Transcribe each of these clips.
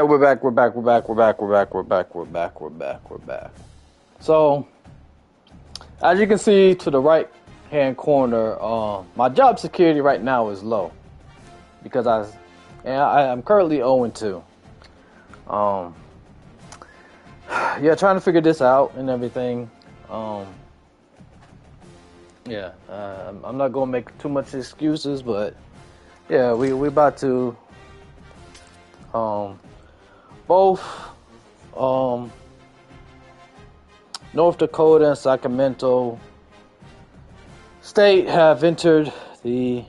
We're back. We're back. We're back. We're back. We're back. We're back. We're back. We're back. We're back. So, as you can see to the right hand corner, my job security right now is low because I'm currently 0-2. Yeah, trying to figure this out and everything. Yeah, I'm not gonna make too much excuses, but yeah, we about to both North Dakota and Sacramento State have entered the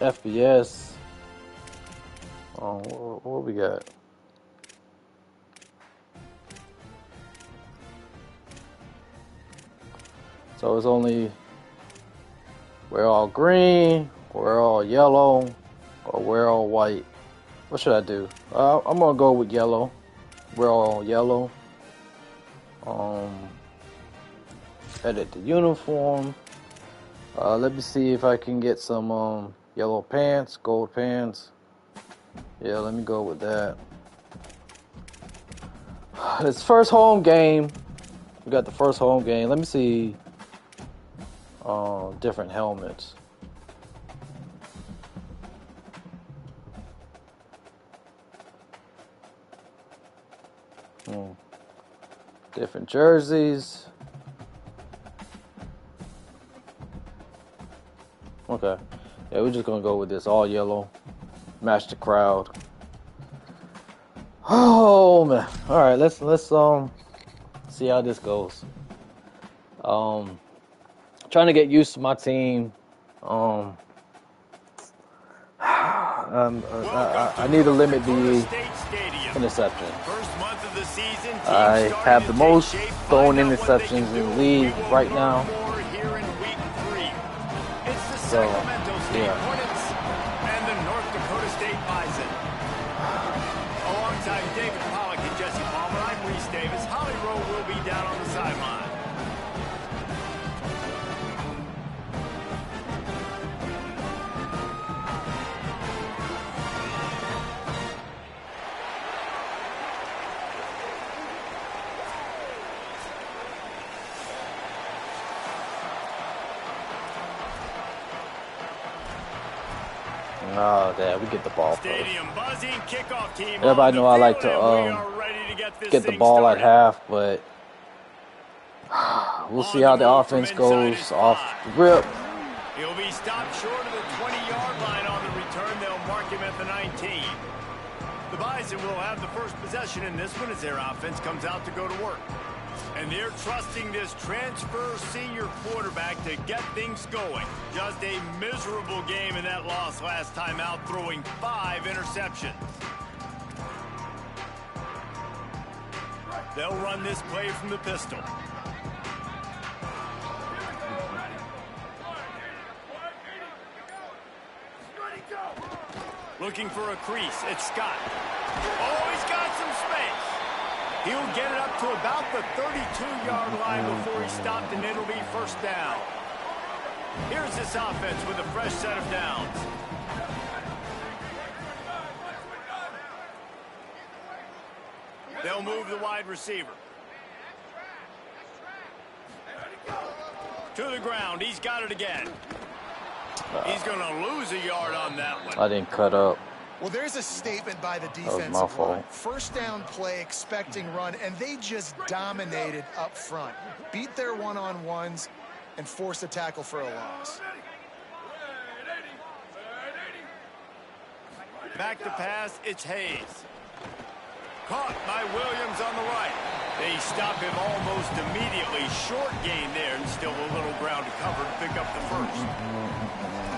FBS. What we got? So it's only we're all green, we're all yellow, or we're all white. What should I do? I'm gonna go with yellow. We're all yellow. Edit the uniform. Let me see if I can get some yellow pants, gold pants. Yeah, let me go with that. It's first home game. We got the first home game. Let me see. Different helmets. Different jerseys. Okay. Yeah, we're just gonna go with this all yellow. Match the crowd. Oh man. Alright, let's see how this goes. Trying to get used to my team. I need to limit the interception. I have the most thrown interceptions in the league right now. It's the So, Sacramento State yeah. Hornets and the North Dakota State Bison. Alongside David Pollack and Jesse Palmer, I'm Reese Davis. Holly Rowe will be down on the sideline. Oh, damn, we get the ball first. Stadium buzzing, kickoff team. Everybody know I like to get the ball at half, but we'll see how the offense goes off the rip. He'll be stopped short of the 20-yard line on the return. They'll mark him at the 19. The Bison will have the first possession in this one as their offense comes out to go to work. And they're trusting this transfer senior quarterback to get things going. Just a miserable game in that loss last time out, throwing 5 interceptions. They'll run this play from the pistol. Looking for a crease. It's Scott. Oh, he's got some space. He'll get it up to about the 32-yard line before he stopped, and it'll be first down. Here's this offense with a fresh set of downs. They'll move the wide receiver. To the ground. He's got it again. He's going to lose a yard on that one. I didn't cut up. Well, there's a statement by the That was my defensive fault. line. First down play, expecting run, and they just dominated up front. Beat their one-on-ones and force a tackle for a loss. Back to pass, it's Hayes. Caught by Williams on the right. They stop him almost immediately. Short gain there, and still a little ground to cover to pick up the first.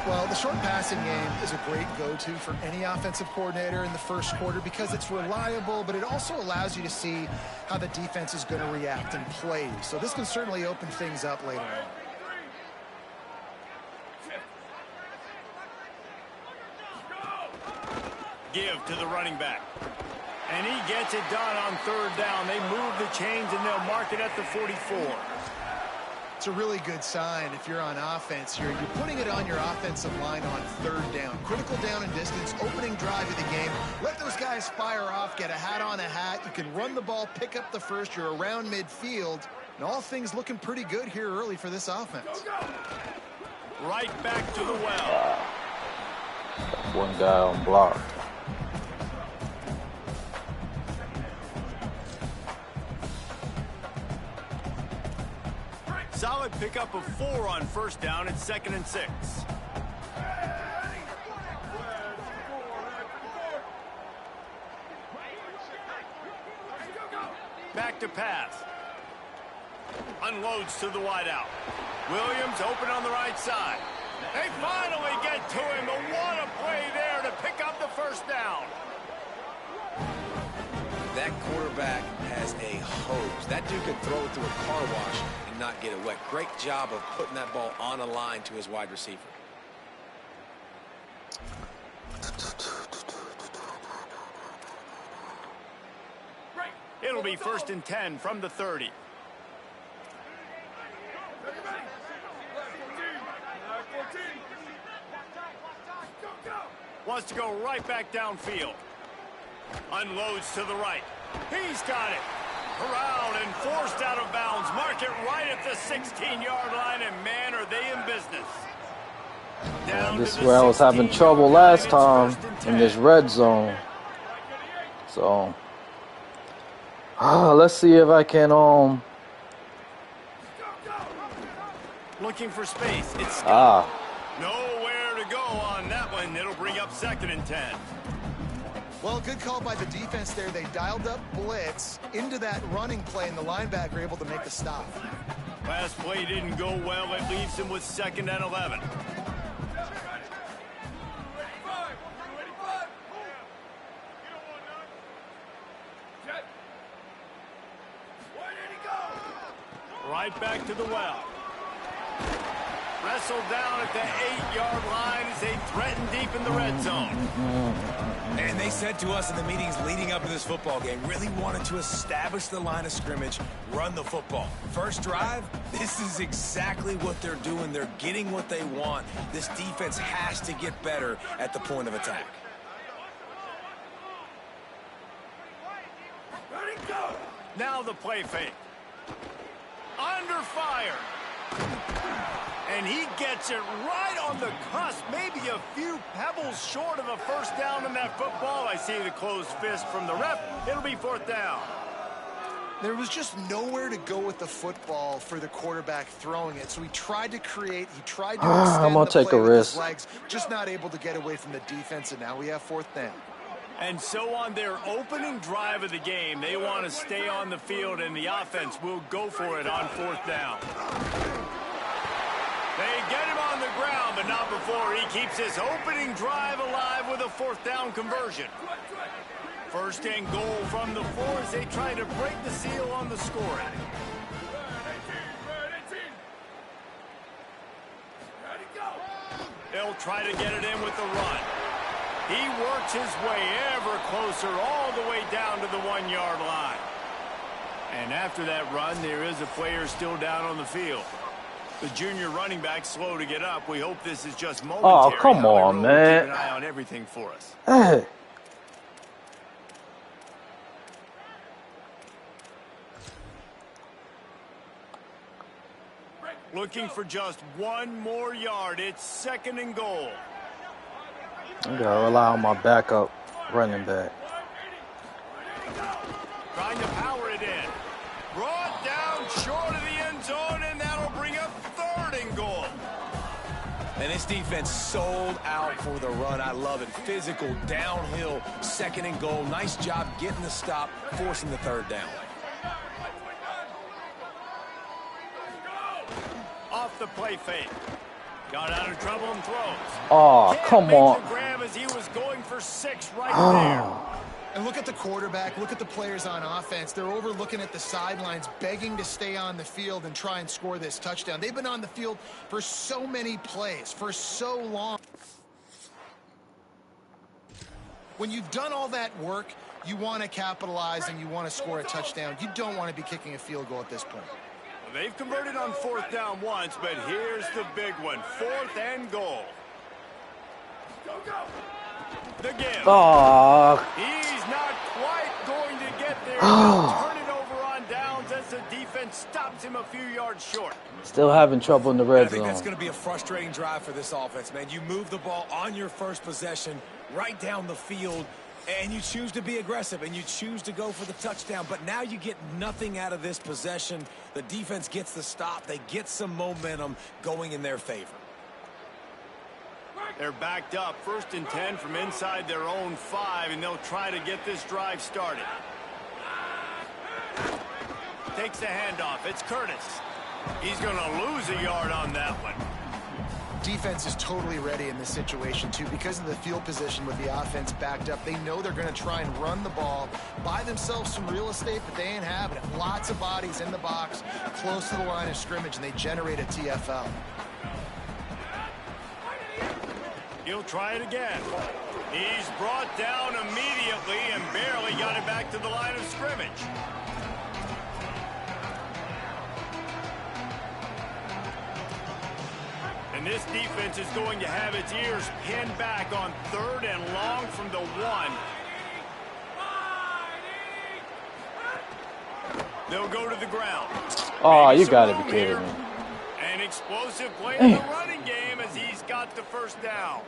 Well, the short passing game is a great go-to for any offensive coordinator in the first quarter because it's reliable, but it also allows you to see how the defense is going to react and play. So this can certainly open things up later on. Give to the running back. And he gets it done on third down. They move the chains, and they'll mark it at the 44. It's a really good sign if you're on offense here. You're putting it on your offensive line on third down. Critical down and distance, opening drive of the game. Let those guys fire off, get a hat on a hat. You can run the ball, pick up the first. You're around midfield. And all things looking pretty good here early for this offense. Right back to the well. One guy on block. Solid pickup of 4 on first down. It's 2nd and 6. Back to pass. Unloads to the wideout. Williams open on the right side. They finally get to him, but what a play there to pick up the first down. That quarterback has a hose. That dude could throw it through a car wash and not get it wet. Great job of putting that ball on a line to his wide receiver. It'll be 1st and 10 from the 30. Wants to go right back downfield. Unloads to the right. He's got it. Corralled and forced out of bounds. Mark it right at the 16-yard line, and man, are they in business. This is where I was having trouble last time in this red zone. So, let's see if I can looking for space. It's nowhere to go on that one. It'll bring up 2nd and 10. Well, good call by the defense there. They dialed up blitz into that running play, and the linebacker able to make the stop. Last play didn't go well. It leaves him with 2nd and 11. Right back to the well. Wrestled down at the 8-yard line as they threaten deep in the red zone. And they said to us in the meetings leading up to this football game, really wanted to establish the line of scrimmage, run the football. First drive, this is exactly what they're doing. They're getting what they want. This defense has to get better at the point of attack. Now the play fake. Under fire. And he gets it right on the cusp, maybe a few pebbles short of a first down in that football. I see the closed fist from the ref. It'll be 4th down. There was just nowhere to go with the football for the quarterback throwing it. So he tried to create, he tried to extend I'm gonna take a risk. his legs, just not able to get away from the defense, and now we have 4th down. And so on their opening drive of the game, they want to stay on the field, and the offense will go for it on 4th down. They get him on the ground, but not before he keeps his opening drive alive with a 4th down conversion. 1st and goal from the 4 as they try to break the seal on the scoring. They'll try to get it in with the run. He works his way ever closer all the way down to the 1-yard line. And after that run, there is a player still down on the field. The junior running back slow to get up. We hope this is just momentary. Oh, come on, man. Keep an eye on everything for us. Hey. Looking for just 1 more yard. It's 2nd and goal. I gotta rely on my backup running back. Trying to power it in. Brought down short of the end zone, and that'll bring up 3rd and goal. And this defense sold out for the run. I love it. Physical, downhill, 2nd and goal. Nice job getting the stop, forcing the 3rd down. Off the play fake. Got out of trouble and throws. Oh, come on. The grab as he was going for 6 right there. And look at the quarterback. Look at the players on offense. They're over looking at the sidelines, begging to stay on the field and try and score this touchdown. They've been on the field for so many plays, for so long. When you've done all that work, you want to capitalize and you want to score a touchdown. You don't want to be kicking a field goal at this point. They've converted on 4th down once, but here's the big one. 4th and goal. The give. Oh. He's not quite going to get there. He'll turn it over on downs as the defense stops him a few yards short. Still having trouble in the red I think zone. that's going to be a frustrating drive for this offense, man. You move the ball on your first possession right down the field, and you choose to be aggressive, and you choose to go for the touchdown. But now you get nothing out of this possession. The defense gets the stop. They get some momentum going in their favor. They're backed up. 1st and 10 from inside their own 5, and they'll try to get this drive started. Takes the handoff. It's Curtis. He's going to lose a yard on that one. Defense is totally ready in this situation, too. Because of the field position with the offense backed up, they know they're going to try and run the ball, buy themselves some real estate, but they ain't having it. Lots of bodies in the box, close to the line of scrimmage, and they generate a TFL. He'll try it again. He's brought down immediately and barely got it back to the line of scrimmage. And this defense is going to have its ears pinned back on 3rd and long from the 1. They'll go to the ground. Oh, you gotta be kidding me. An explosive play in the running game as he's got the 1st down.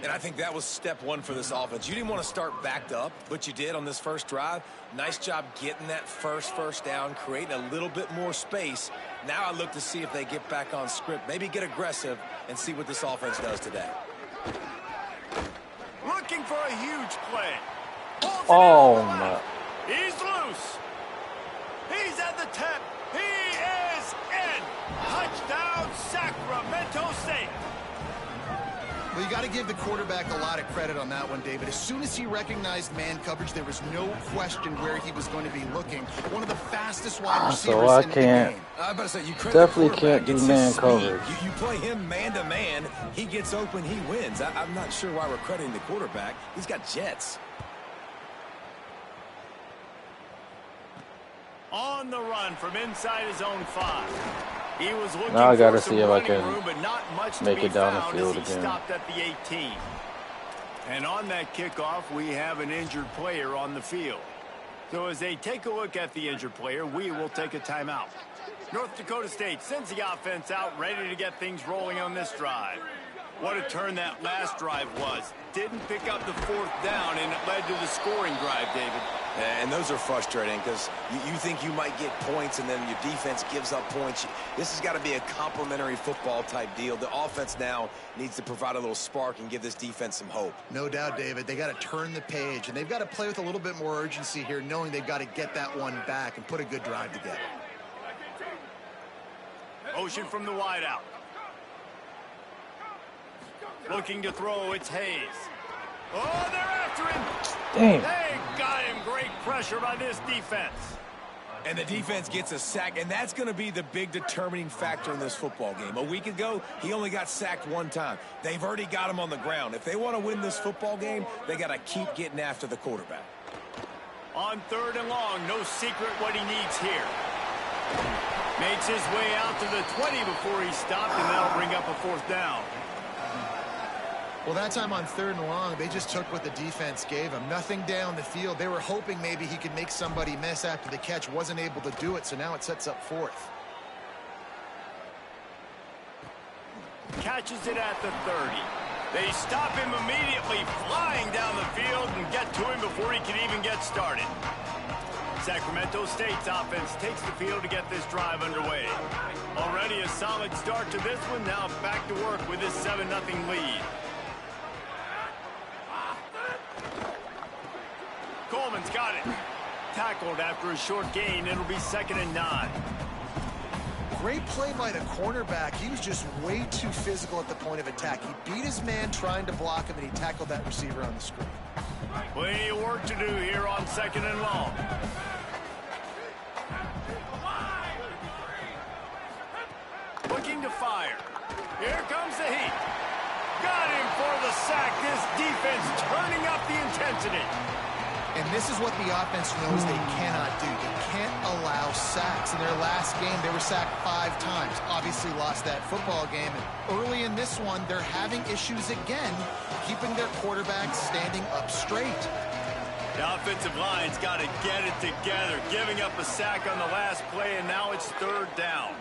And I think that was step 1 for this offense. You didn't want to start backed up, but you did on this first drive. Nice job getting that first down, creating a little bit more space. Now I look to see if they get back on script, maybe get aggressive and see what this offense does today. Looking for a huge play. Oh, my. He's loose. He's at the 10. He is in. Touchdown, Sacramento State. Well, you got to give the quarterback a lot of credit on that one, David. As soon as he recognized man coverage, there was no question where he was going to be looking. One of the fastest wide receivers in the game. I'm about to say, you Definitely can't do man coverage. You play him man-to-man, he gets open, he wins. I'm not sure why we're crediting the quarterback. He's got jets. On the run from inside his own 5. He was looking now I gotta for some see if I running can room, but not much make to be it down the found field as he again. stopped at the 18. And on that kickoff, we have an injured player on the field. So as they take a look at the injured player, we will take a timeout. North Dakota State sends the offense out, ready to get things rolling on this drive. What a turn that last drive was. Didn't pick up the 4th down, and it led to the scoring drive, David. And those are frustrating because you think you might get points and then your defense gives up points. This has got to be a complementary football type deal. The offense now needs to provide a little spark and give this defense some hope. No doubt, David. They got to turn the page, and they've got to play with a little bit more urgency here, knowing they've got to get that one back and put a good drive together. Motion from the wideout. Looking to throw, it's Hayes. Oh, they're after him. Damn. They got him. Great pressure by this defense. And the defense gets a sack, and that's going to be the big determining factor in this football game. A week ago, he only got sacked 1 time. They've already got him on the ground. If they want to win this football game, they got to keep getting after the quarterback. On 3rd and long, no secret what he needs here. Makes his way out to the 20 before he stopped, and that'll bring up a 4th down. Well, that time on 3rd and long, they just took what the defense gave him. Nothing down the field. They were hoping maybe he could make somebody miss after the catch. Wasn't able to do it, so now it sets up 4th. Catches it at the 30. They stop him immediately, flying down the field, and get to him before he can even get started. Sacramento State's offense takes the field to get this drive underway. Already a solid start to this one. Now back to work with this 7-0 lead. Coleman's got it. Tackled after a short gain. It'll be 2nd and 9. Great play by the cornerback. He was just way too physical at the point of attack. He beat his man trying to block him, and he tackled that receiver on the screen. Plenty of work to do here on 2nd and long. Looking to fire. Here comes the heat. Got him for the sack. This defense turning up the intensity. And this is what the offense knows they cannot do. They can't allow sacks. In their last game, they were sacked 5 times. Obviously lost that football game. And early in this one, they're having issues again, keeping their quarterback standing up straight. The offensive line's got to get it together, giving up a sack on the last play, and now it's 3rd down.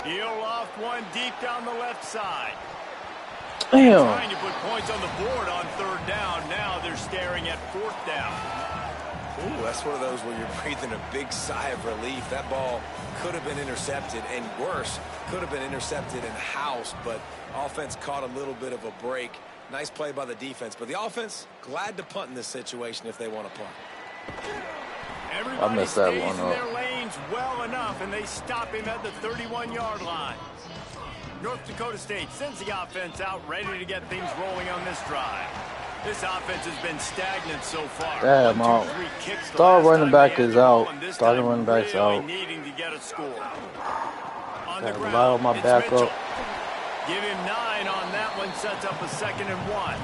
He'll loft one deep down the left side. Damn. Trying to put points on the board on 3rd down. Now they're staring at 4th down. Ooh, that's one of those where you're breathing a big sigh of relief. That ball could have been intercepted, and worse, could have been intercepted and housed, but offense caught a little bit of a break. Nice play by the defense, but the offense glad to punt in this situation if they want to punt. Everybody messed that stays one in up. their lanes well enough, and they stop him at the 31-yard line. North Dakota State sends the offense out, ready to get things rolling on this drive. This offense has been stagnant so far. Damn, 1, 2, 3 kicks the star last running time back they had is the ball, out. and this Starting time running back's really out. needing to get a score. On the Gotta ground, allow my it's back Mitchell. up. Give him 9 on that one, sets up a 2nd and 1.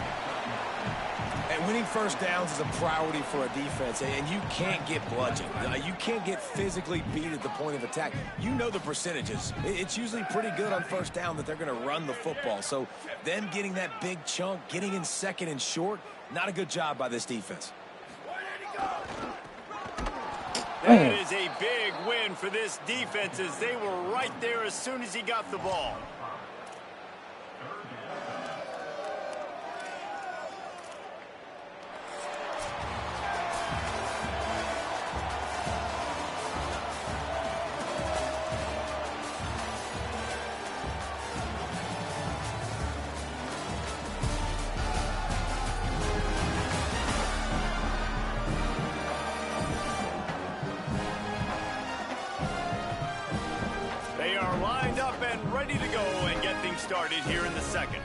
And winning first downs is a priority for a defense, and you can't get bludgeoned. You can't get physically beat at the point of attack. You know the percentages. It's usually pretty good on first down that they're going to run the football. So them getting that big chunk, getting in 2nd and short, not a good job by this defense. That is a big win for this defense as they were right there as soon as he got the ball. They are lined up and ready to go and get things started here in the 2nd.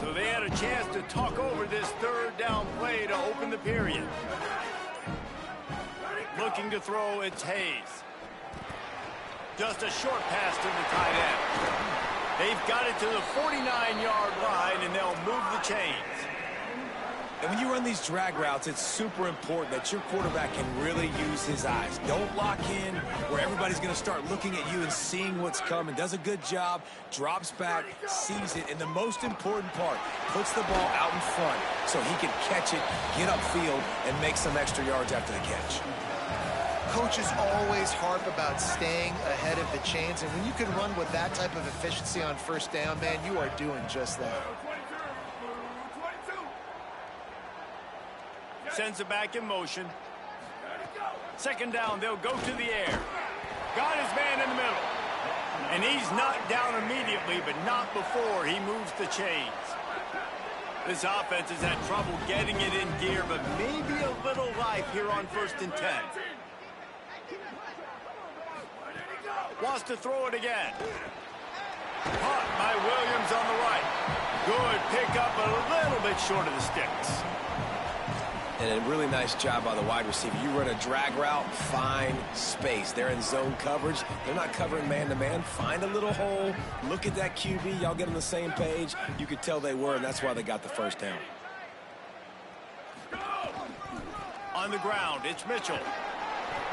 So they had a chance to talk over this 3rd down play to open the period. Looking to throw, it's Hayes. Just a short pass to the tight end. They've got it to the 49-yard line, and they'll move the chains. And when you run these drag routes, it's super important that your quarterback can really use his eyes. Don't lock in where everybody's going to start looking at you and seeing what's coming. Does a good job, drops back, sees it, and the most important part, puts the ball out in front so he can catch it, get upfield, and make some extra yards after the catch. Coaches always harp about staying ahead of the chains, and when you can run with that type of efficiency on first down, man, you are doing just that. Sends it back in motion. 2nd down, they'll go to the air. Got his man in the middle. And he's knocked down immediately, but not before he moves the chains. This offense has had trouble getting it in gear, but maybe a little life here on 1st and 10. Wants to throw it again. Caught by Williams on the right. Good pickup, a little bit short of the sticks. And a really nice job by the wide receiver. You run a drag route, find space. They're in zone coverage. They're not covering man-to-man. Find a little hole. Look at that QB. Y'all get on the same page. You could tell they were, and that's why they got the first down. On the ground, it's Mitchell.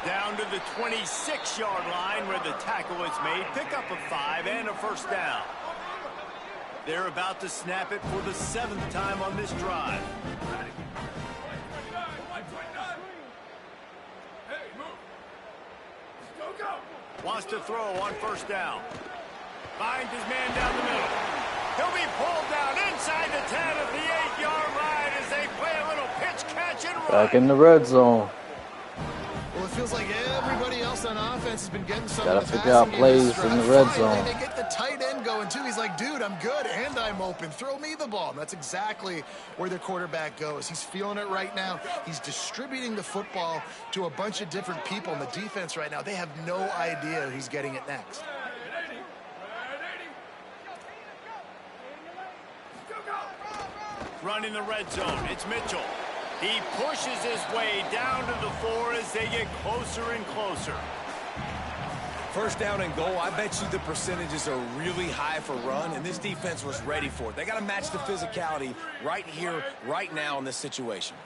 Down to the 26-yard line where the tackle is made. Pick up a 5 and a 1st down. They're about to snap it for the 7th time on this drive. Wants to throw on 1st down. Finds his man down the middle. He'll be pulled down inside the 10 at the 8-yard line as they play a little pitch, catch, and run. Back in the red zone. Well, it feels like everybody else on offense has been getting some Gotta of the figure out passing game this plays in drive. the red Finally, zone. They get the tight end going, too. He's like, dude, I'm good, and I'm open. Throw me the ball. And that's exactly where their quarterback goes. He's feeling it right now. He's distributing the football to a bunch of different people. And the defense right now, they have no idea who's getting it next. Running the red zone, it's Mitchell. He pushes his way down to the floor as they get closer and closer. First down and goal, I bet you the percentages are really high for run, and this defense was ready for it. They got to match the physicality right here, right now in this situation.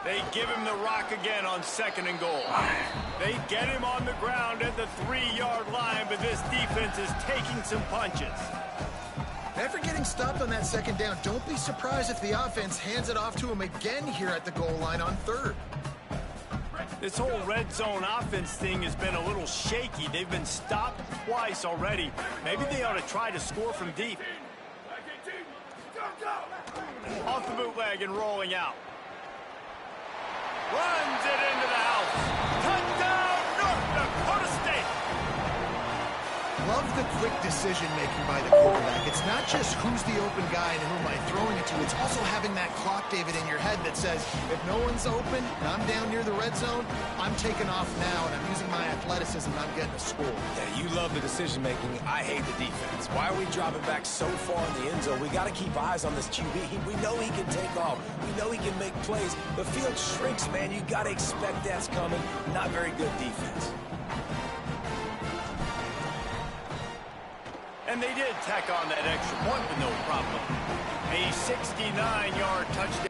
They give him the rock again on 2nd and goal. They get him on the ground at the 3-yard line, but this defense is taking some punches. After getting stopped on that 2nd down, don't be surprised if the offense hands it off to him again here at the goal line on 3rd. This whole red zone offense thing has been a little shaky. They've been stopped twice already. Maybe they ought to try to score from deep. Off the bootleg and rolling out. Runs it into the house. Touchdown, North Dakota State. Love the quick decision-making by the quarterback. It's not just who's the open guy and who am I throwing it to. It's also having that clock, David, in your head that says, if no one's open and I'm down near the red zone, I'm taking off now and I'm using my athleticism and I'm getting a score. Yeah, you love the decision-making. I hate the defense. Why are we dropping back so far in the end zone? We got to keep eyes on this QB. We know he can take off. We know he can make plays. The field shrinks, man. You got to expect that's coming. Not very good defense. And they did tack on that extra point with no problem. A 69-yard touchdown.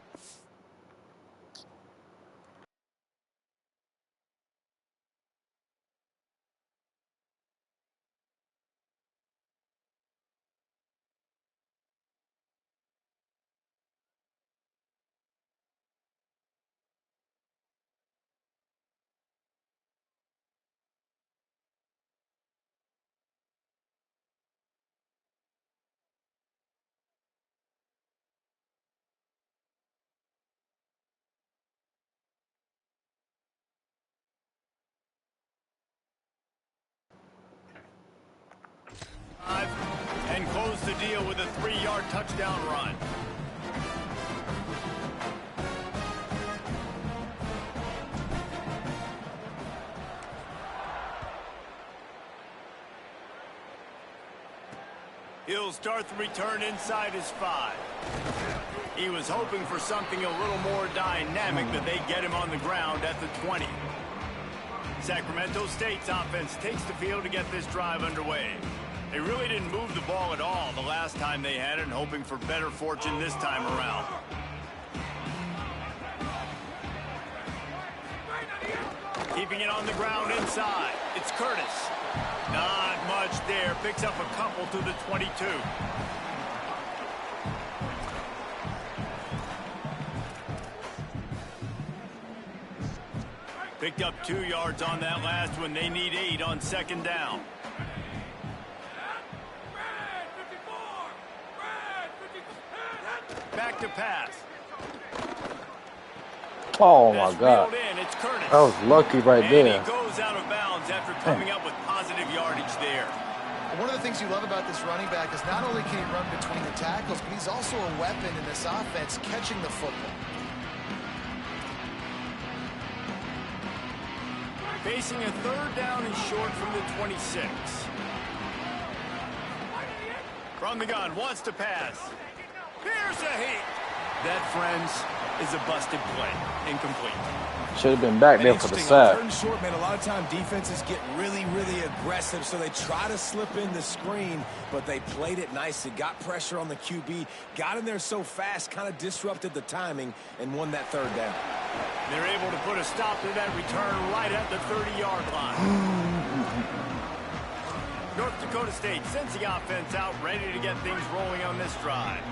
And close the deal with a 3-yard touchdown run. He'll start the return inside his 5. He was hoping for something a little more dynamic, but they get him on the ground at the 20. Sacramento State's offense takes the field to get this drive underway. They really didn't move the ball at all the last time they had it, and hoping for better fortune this time around. Keeping it on the ground inside. It's Curtis. Not much there. Picks up a couple to the 22. Picked up 2 yards on that last one. They need 8 on 2nd down. Back to pass. Oh my God. It's Curtis. That was lucky right and there. He goes out of bounds after coming up with positive yardage there. One of the things you love about this running back is not only can he run between the tackles, but he's also a weapon in this offense catching the football. Facing a 3rd down and short from the 26. From the gun, wants to pass. Here's a hit. That, friends, is a busted play. Incomplete. Should have been back there for the sack. On 3rd short, man, a lot of time defenses get really, really aggressive, so they try to slip in the screen, but they played it nicely, got pressure on the QB, got in there so fast, kind of disrupted the timing, and won that 3rd down. They're able to put a stop to that return right at the 30-yard line. North Dakota State sends the offense out, ready to get things rolling on this drive.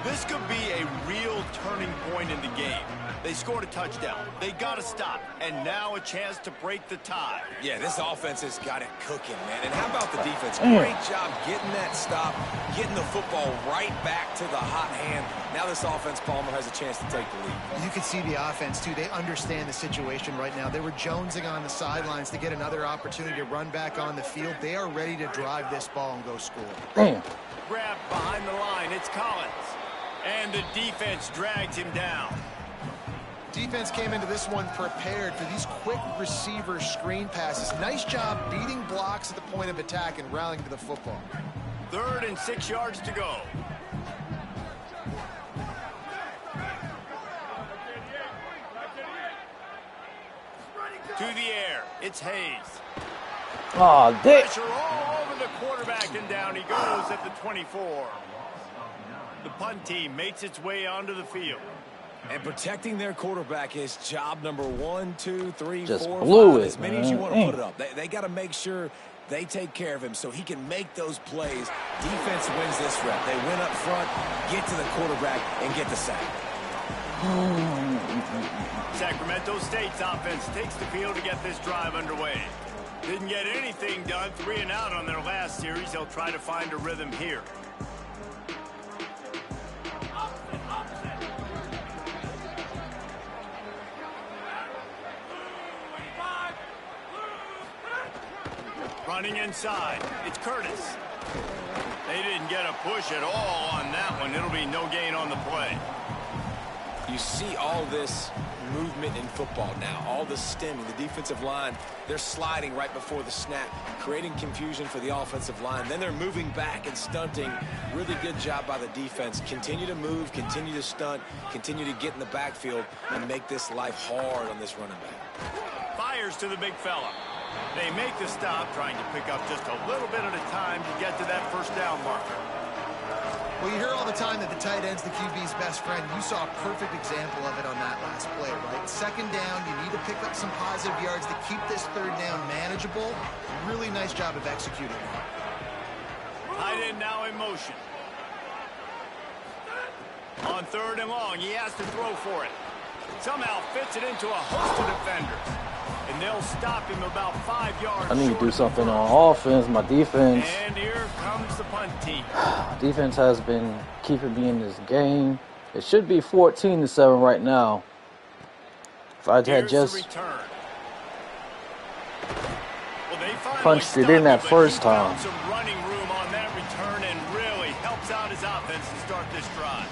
This could be a real turning point in the game. They scored a touchdown. They got to stop. And now a chance to break the tie. Yeah, this offense has got it cooking, man. And how about the defense? Great job getting that stop, getting the football right back to the hot hand. Now this offense, Palmer, has a chance to take the lead. You can see the offense, too. They understand the situation right now. They were jonesing on the sidelines to get another opportunity to run back on the field. They are ready to drive this ball and go score. Grab behind the line. It's Collins. And the defense drags him down. Defense came into this one prepared for these quick receiver screen passes. Nice job beating blocks at the point of attack and rallying to the football. 3rd and 6 yards to go. To the air, it's Hayes. Oh, dick. Pressure all over the quarterback, and down he goes at the 24. The punt team makes its way onto the field. And protecting their quarterback is job number 1, 2, 3, Just 4, blew 5. it, As many man. as you want to put it up. They got to make sure they take care of him so he can make those plays. Defense wins this rep. They win up front, get to the quarterback, and get the sack. Sacramento State's offense takes the field to get this drive underway. Didn't get anything done, 3 and out on their last series. They'll try to find a rhythm here. Running inside, it's Curtis. They didn't get a push at all on that one. It'll be no gain on the play. You see all this movement in football now, all the stemming, the defensive line, they're sliding right before the snap, creating confusion for the offensive line. Then they're moving back and stunting. Really good job by the defense. Continue to move, continue to stunt, continue to get in the backfield and make this life hard on this running back. Fires to the big fella. They make the stop, trying to pick up just a little bit at a time to get to that first down marker. Well, you hear all the time that the tight end's the QB's best friend. You saw a perfect example of it on that last play, right? Second down, you need to pick up some positive yards to keep this third down manageable. Really nice job of executing that. Tight end now in motion. On 3rd and long, he has to throw for it. Somehow fits it into a host of defenders. And they'll stop him about 5 yards. I need to do something on offense. My defense. And here comes the punt team. Defense has been keeping me in this game. It should be 14-7 right now. If I had just punched it in that first time. Some running room on that return and really helps out his offense to start this drive.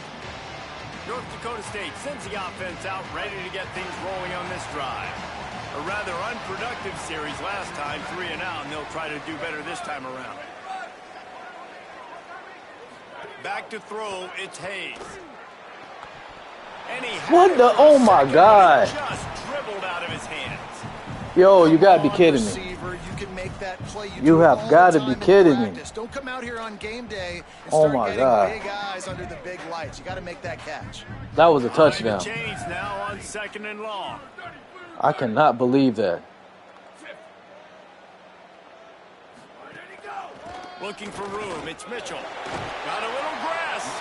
North Dakota State sends the offense out ready to get things rolling on this drive. A rather unproductive series last time, 3 and out, and they'll try to do better this time around. Back to throw, it's Hayes. And he What the? Oh my God! Just dribbled out of his hands. Yo, you gotta be kidding me. You can make that play. You have got to be kidding me. Don't come out here on game day and Oh start my getting God. big eyes under the big lights. You got to make that catch. That was a touchdown. Chains now on 2nd and long. I cannot believe that. Looking for room, it's Mitchell. Got a little grass.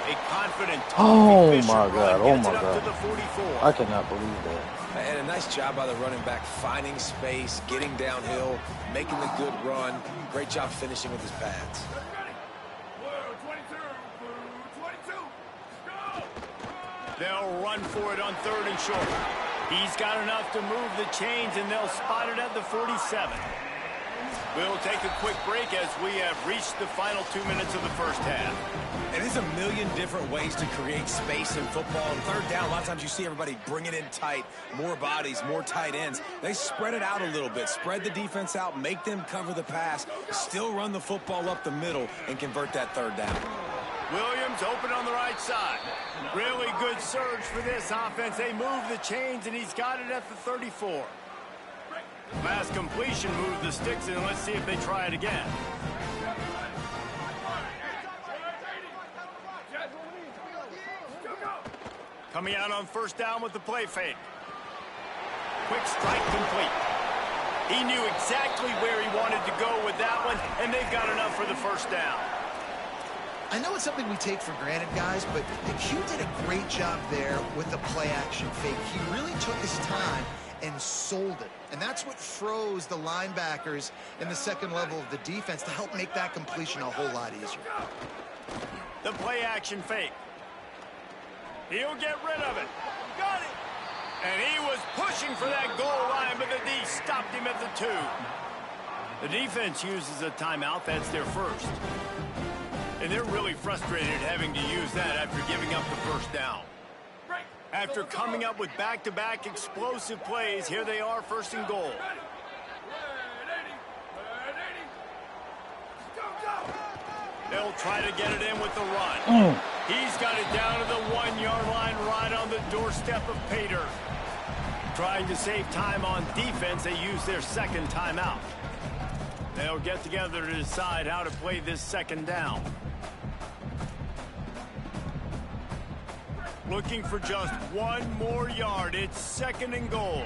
A confident Oh Fisher my run God, oh gets my it up God. to the 44. I cannot believe that. And a nice job by the running back, finding space, getting downhill, making the good run. Great job finishing with his pads. They'll run for it on 3rd and short. He's got enough to move the chains, and they'll spot it at the 47. We'll take a quick break as we have reached the final 2 minutes of the first half. And there's a million different ways to create space in football. On 3rd down, a lot of times you see everybody bring it in tight, more bodies, more tight ends. They spread it out a little bit, spread the defense out, make them cover the pass, still run the football up the middle, and convert that 3rd down. Williams open on the right side. Really good surge for this offense. They move the chains, and he's got it at the 34. Last completion moved the sticks, and let's see if they try it again. Coming out on 1st down with the play fake. Quick strike complete. He knew exactly where he wanted to go with that one, and they've got enough for the 1st down. I know it's something we take for granted, guys, but Q did a great job there with the play-action fake. He really took his time and sold it. And that's what froze the linebackers in the 2nd level of the defense to help make that completion a whole lot easier. The play-action fake. He'll get rid of it. Got it. And he was pushing for that goal line, but the D stopped him at the 2. The defense uses a timeout. That's their first. And they're really frustrated having to use that after giving up the 1st down. After coming up with back-to-back explosive plays, here they are 1st and goal. They'll try to get it in with the run. He's got it down to the 1-yard line right on the doorstep of Pater. Trying to save time on defense, they use their second timeout. They'll get together to decide how to play this second down. Looking for just one more yard. It's 2nd and goal.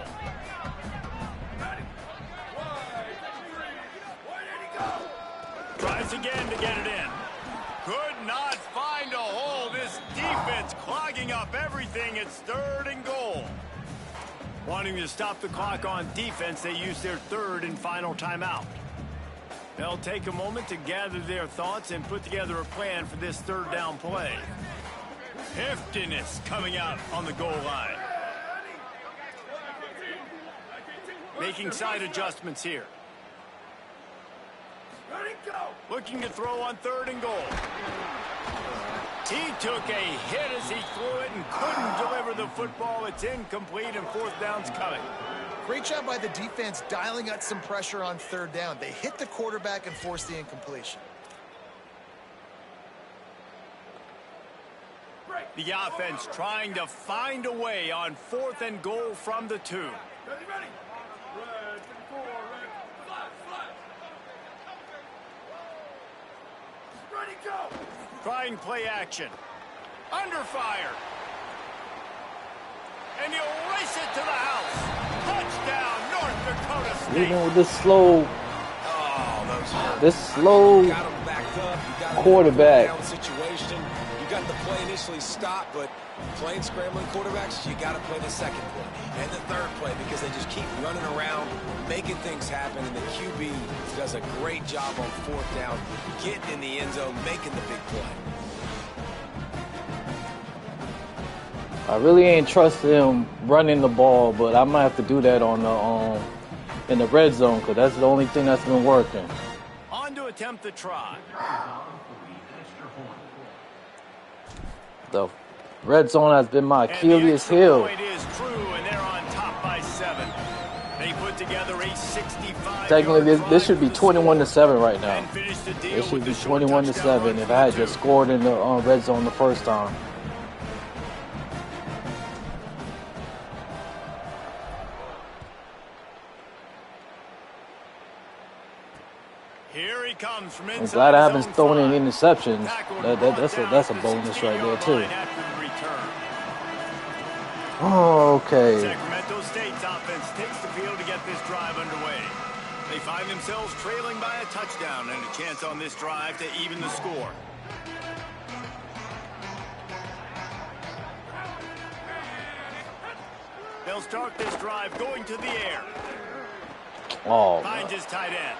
Tries again to get it in. Could not find a hole. This defense clogging up everything. It's 3rd and goal. Wanting to stop the clock on defense, they use their 3rd and final timeout. They'll take a moment to gather their thoughts and put together a plan for this 3rd down play. Heftiness coming out on the goal line. Making side adjustments here. Looking to throw on 3rd and goal. He took a hit as he threw it and couldn't deliver the football. It's incomplete and 4th down's coming. Great job by the defense dialing out some pressure on 3rd down. They hit the quarterback and forced the incompletion. The offense trying to find a way on 4th and goal from the 2. Trying play action. Under fire. And he'll race it to the house. Touchdown, North Dakota State. Even with this slow quarterback. Situation. You got the play initially stopped, but playing scrambling quarterbacks, you got to play the second play and the 3rd play because they just keep running around, making things happen, and the QB does a great job on 4th down, getting in the end zone, making the big play. I really ain't trusting him running the ball, but I might have to do that on the in the red zone because that's the only thing that's been working. On to attempt the try. The red zone has been my Achilles heel. It is true, and they're on top by 7. They put together a 65. Technically, this should be 21-7 right now. It should be 21-7 if I had just scored in the red zone the first time. Here he comes from inside. I'm glad I haven't thrown any interceptions. That's a bonus right there too. Okay. Sacramento State's offense takes the field to get this drive underway. They find themselves trailing by a touchdown and a chance on this drive to even the score. They'll start this drive going to the air. Oh. Finds his tight end.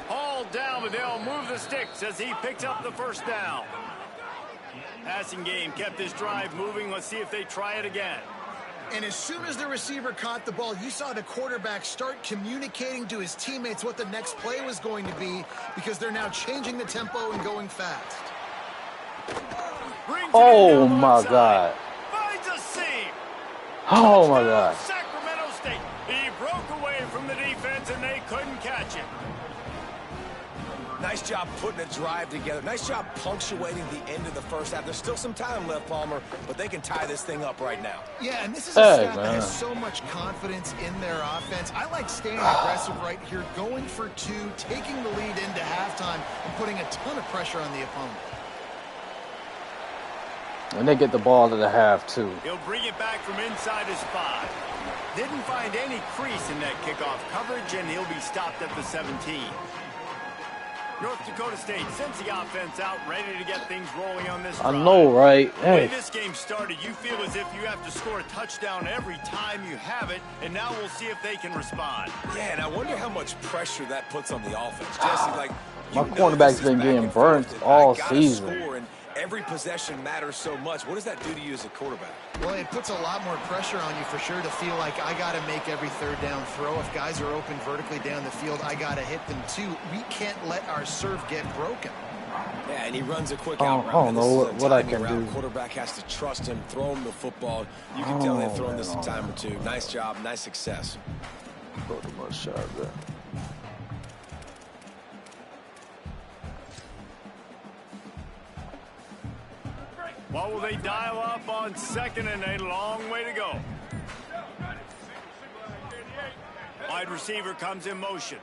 Hauled down, but they'll move the sticks as he picks up the 1st down. Passing game kept this drive moving. Let's see if they try it again. And as soon as the receiver caught the ball, you saw the quarterback start communicating to his teammates what the next play was going to be because they're now changing the tempo and going fast. Oh, my God. Finds a seam. Oh, my God. Sacramento State. He broke away from the defense, and they couldn't catch him. Nice job putting a drive together. Nice job punctuating the end of the first half. There's still some time left, Palmer, but they can tie this thing up right now. Yeah, and this is a staff that has so much confidence in their offense. I like staying aggressive right here, going for 2, taking the lead into halftime, and putting a ton of pressure on the opponent. And they get the ball to the half, too. He'll bring it back from inside his 5. Didn't find any crease in that kickoff coverage, and he'll be stopped at the 17. North Dakota State sends the offense out, ready to get things rolling on this drive. I know, right? The way this game started, you feel as if you have to score a touchdown every time you have it, and now we'll see if they can respond. Yeah, and I wonder how much pressure that puts on the offense. Jesse, like, my cornerback's been getting burnt all season. Score, and every possession matters so much. What does that do to you as a quarterback? Well, it puts a lot more pressure on you for sure to feel like I got to make every 3rd down throw. If guys are open vertically down the field, I got to hit them too. We can't let our serve get broken. Yeah, and he runs a quick out route. I don't know what I can do. Quarterback has to trust him, throw him the football. You can tell they've thrown this a time or two. Nice job, nice success. Go to my shot there. What will they dial up on 2nd and a long way to go? Wide receiver comes in motion.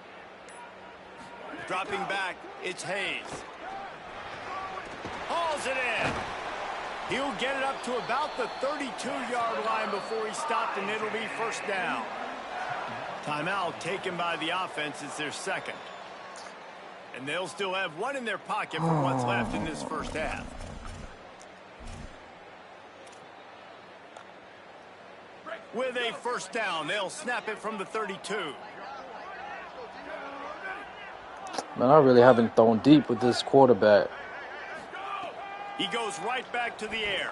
Dropping back, it's Hayes. Hauls it in. He'll get it up to about the 32-yard line before he stopped, and it'll be first down. Timeout taken by the offense. It's their second. And they'll still have one in their pocket for what's left in this first half. With a first down, they'll snap it from the 32. Man, I really haven't thrown deep with this quarterback. He goes right back to the air.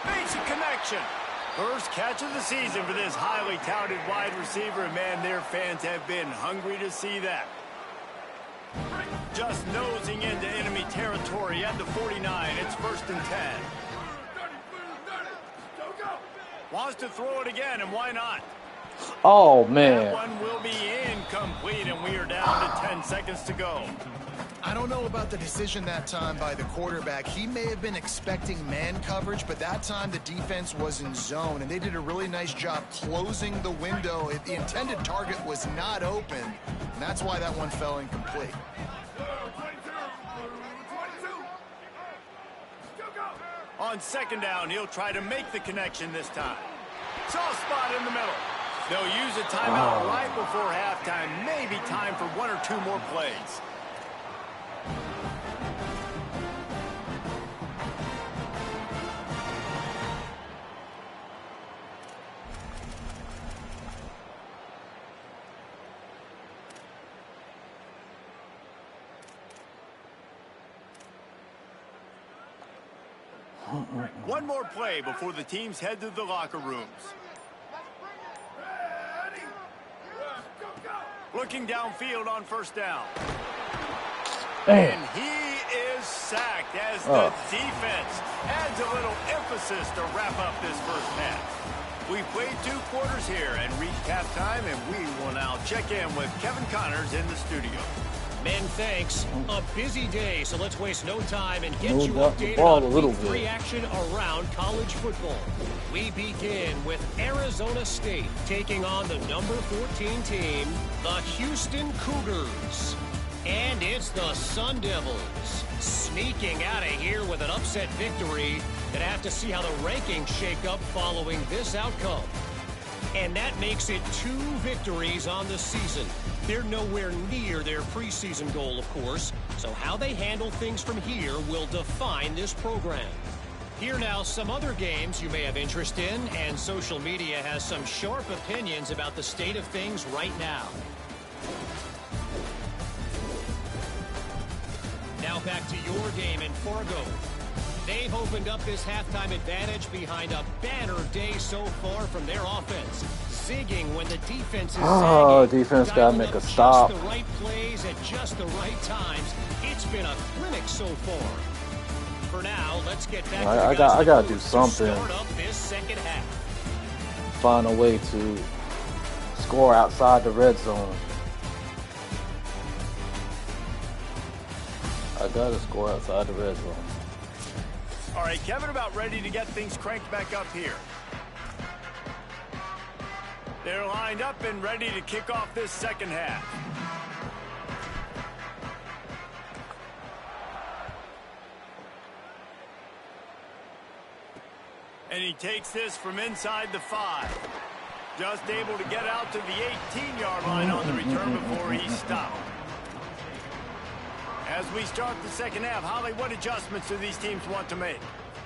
Makes a connection. First catch of the season for this highly touted wide receiver. And, man, their fans have been hungry to see that. Just nosing into enemy territory at the 49. It's 1st and 10. Wants to throw it again, and why not? Oh, man. That one will be incomplete, and we are down to 10 seconds to go. I don't know about the decision that time by the quarterback. He may have been expecting man coverage, but that time the defense was in zone, and they did a really nice job closing the window. The intended target was not open, and that's why that one fell incomplete. On second down, he'll try to make the connection this time. Soft spot in the middle. They'll use a timeout right before halftime. Maybe time for one or two more plays. One more play before the teams head to the locker rooms. Looking downfield on first down. And he is sacked as the defense adds a little emphasis to wrap up this first half. We've played 2 quarters here and reached halftime, and we will now check in with Kevin Connors in the studio. Men, thanks. A busy day, so let's waste no time and get you updated on week 3 action around college football. We begin with Arizona State taking on the number 14 team, the Houston Cougars. And it's the Sun Devils sneaking out of here with an upset victory. Gonna have to see how the rankings shake up following this outcome. And that makes it 2 victories on the season. They're nowhere near their preseason goal, of course, so how they handle things from here will define this program. Here now, some other games you may have interest in, and social media has some sharp opinions about the state of things right now. Now back to your game in Fargo. They've opened up this halftime advantage behind a banner day so far from their offense. Zigging when the defense is zagging. Defense got to make a stop. Just the right plays at just the right times. It's been a clinic so far. For now, let's get back to I got to do something. Start up this second half. Find a way to score outside the red zone. I got to score outside the red zone. All right, Kevin, about ready to get things cranked back up here. They're lined up and ready to kick off this second half. And he takes this from inside the 5. Just able to get out to the 18-yard line on the return before he stopped. As we start the second half, Holly, what adjustments do these teams want to make?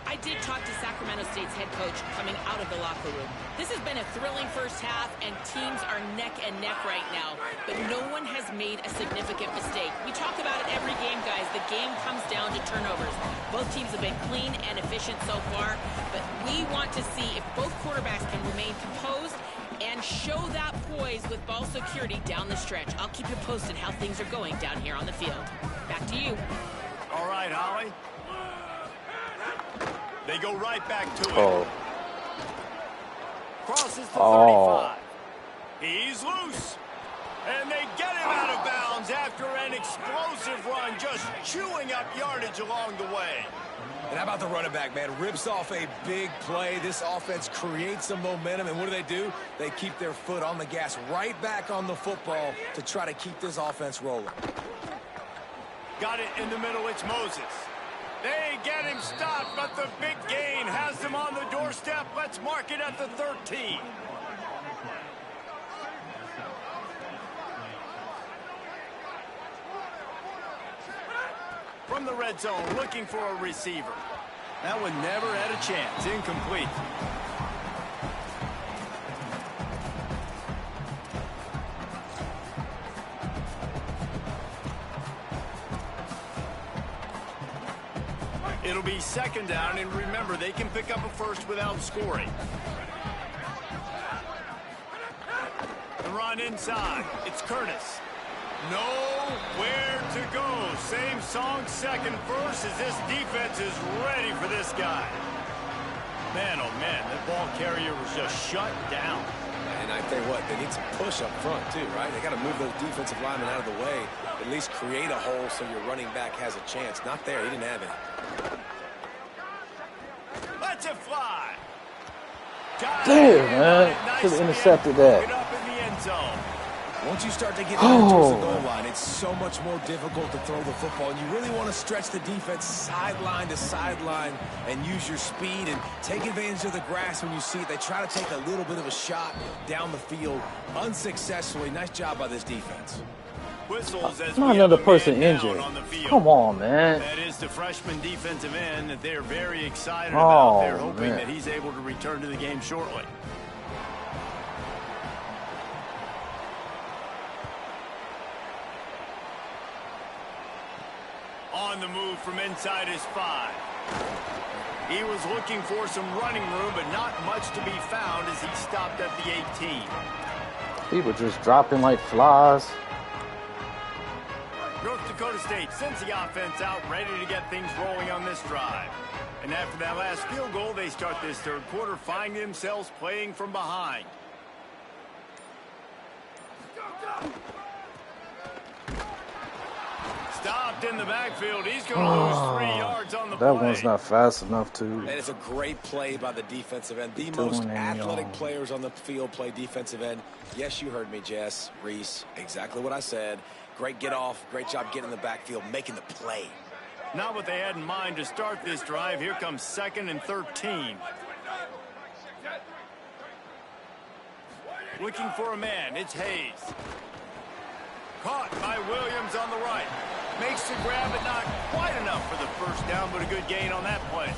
I did talk to Sacramento State's head coach coming out of the locker room. This has been a thrilling first half, and teams are neck and neck right now. But no one has made a significant mistake. We talk about it every game, guys. The game comes down to turnovers. Both teams have been clean and efficient so far, but we want to see if both quarterbacks can remain composed and show that poise with ball security down the stretch. I'll keep you posted how things are going down here on the field. Back to you. All right, Holly. They go right back to it. Crosses the 35. He's loose. And they get him out of bounds after an explosive run just chewing up yardage along the way. And how about the running back, man? Rips off a big play. This offense creates some momentum, and what do? They keep their foot on the gas, right back on the football to try to keep this offense rolling. Got it in the middle, it's Moses. They get him stopped, but the big gain has them on the doorstep. Let's mark it at the 13. From the red zone, looking for a receiver. That one never had a chance. Incomplete. It'll be second down, and remember, they can pick up a first without scoring. The run inside. It's Curtis. Nowhere to go. Same song, second verse, as this defense is ready for this guy. Man, oh man, that ball carrier was just shut down. And I tell you what, they need some push up front too, right? They got to move those defensive linemen out of the way, at least create a hole so your running back has a chance. Not there, he didn't have it. Let's it fly. Damn, man. Should have intercepted that. Get up in the end zone. Once you start to get down towards the goal line, it's so much more difficult to throw the football. And you really want to stretch the defense sideline to sideline and use your speed and take advantage of the grass when you see it. They try to take a little bit of a shot down the field unsuccessfully. Nice job by this defense. Whistles as not another person injured. Come on, man. That is the freshman defensive end that they're very excited about. They're hoping that he's able to return to the game shortly. On the move from inside his 5. He was looking for some running room, but not much to be found as he stopped at the 18. People just dropping like flies. North Dakota State sends the offense out, ready to get things rolling on this drive. And after that last field goal, they start this third quarter, finding themselves playing from behind. Stopped in the backfield. He's going to lose 3 yards on the play. That one's not fast enough to. And it's a great play by the defensive end. The most athletic players on the field play defensive end. Yes, you heard me, Jess, Reese. Exactly what I said. Great get off. Great job getting in the backfield, making the play. Not what they had in mind to start this drive. Here comes 2nd and 13. Looking for a man. It's Hayes. Caught by Williams on the right. Makes the grab, but not quite enough for the first down, but a good gain on that play.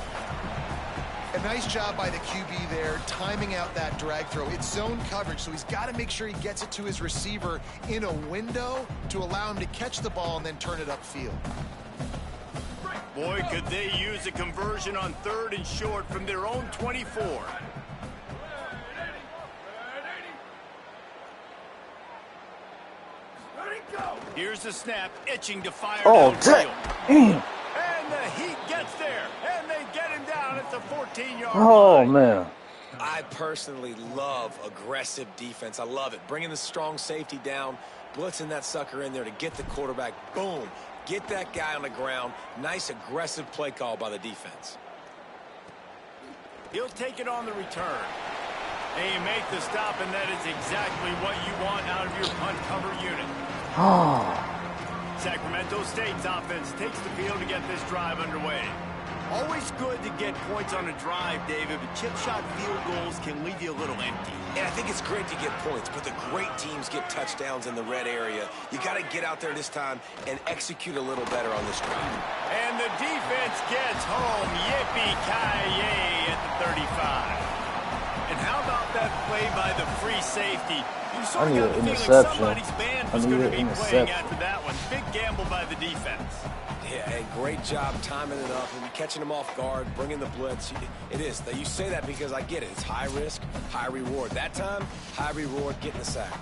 A nice job by the QB there, timing out that drag throw. It's zone coverage, so he's got to make sure he gets it to his receiver in a window to allow him to catch the ball and then turn it upfield. Boy, could they use a conversion on 3rd and short from their own 24. Here's the snap, itching to fire downfield. And the Heat gets there, and they get him down at the 14-yard line. Oh, man. I personally love aggressive defense. I love it. Bringing the strong safety down, blitzing that sucker in there to get the quarterback. Boom. Get that guy on the ground. Nice aggressive play call by the defense. He'll take it on the return. And you make the stop, and that is exactly what you want out of your punt cover unit. Sacramento State's offense takes the field to get this drive underway. Always good to get points on a drive, David, but chip shot field goals can leave you a little empty. And I think it's great to get points, but the great teams get touchdowns in the red area. You got to get out there this time and execute a little better on this drive. And the defense gets home. Yippee-ki-yay at the 35. And how about that play by the free safety? You sort of got the feeling somebody's band was going to be playing after that one. Big gamble by the defense. Yeah, and great job timing it up and catching them off guard, bringing the blitz. It is. You say that because I get it. It's high risk, high reward. That time, high reward, getting the sack.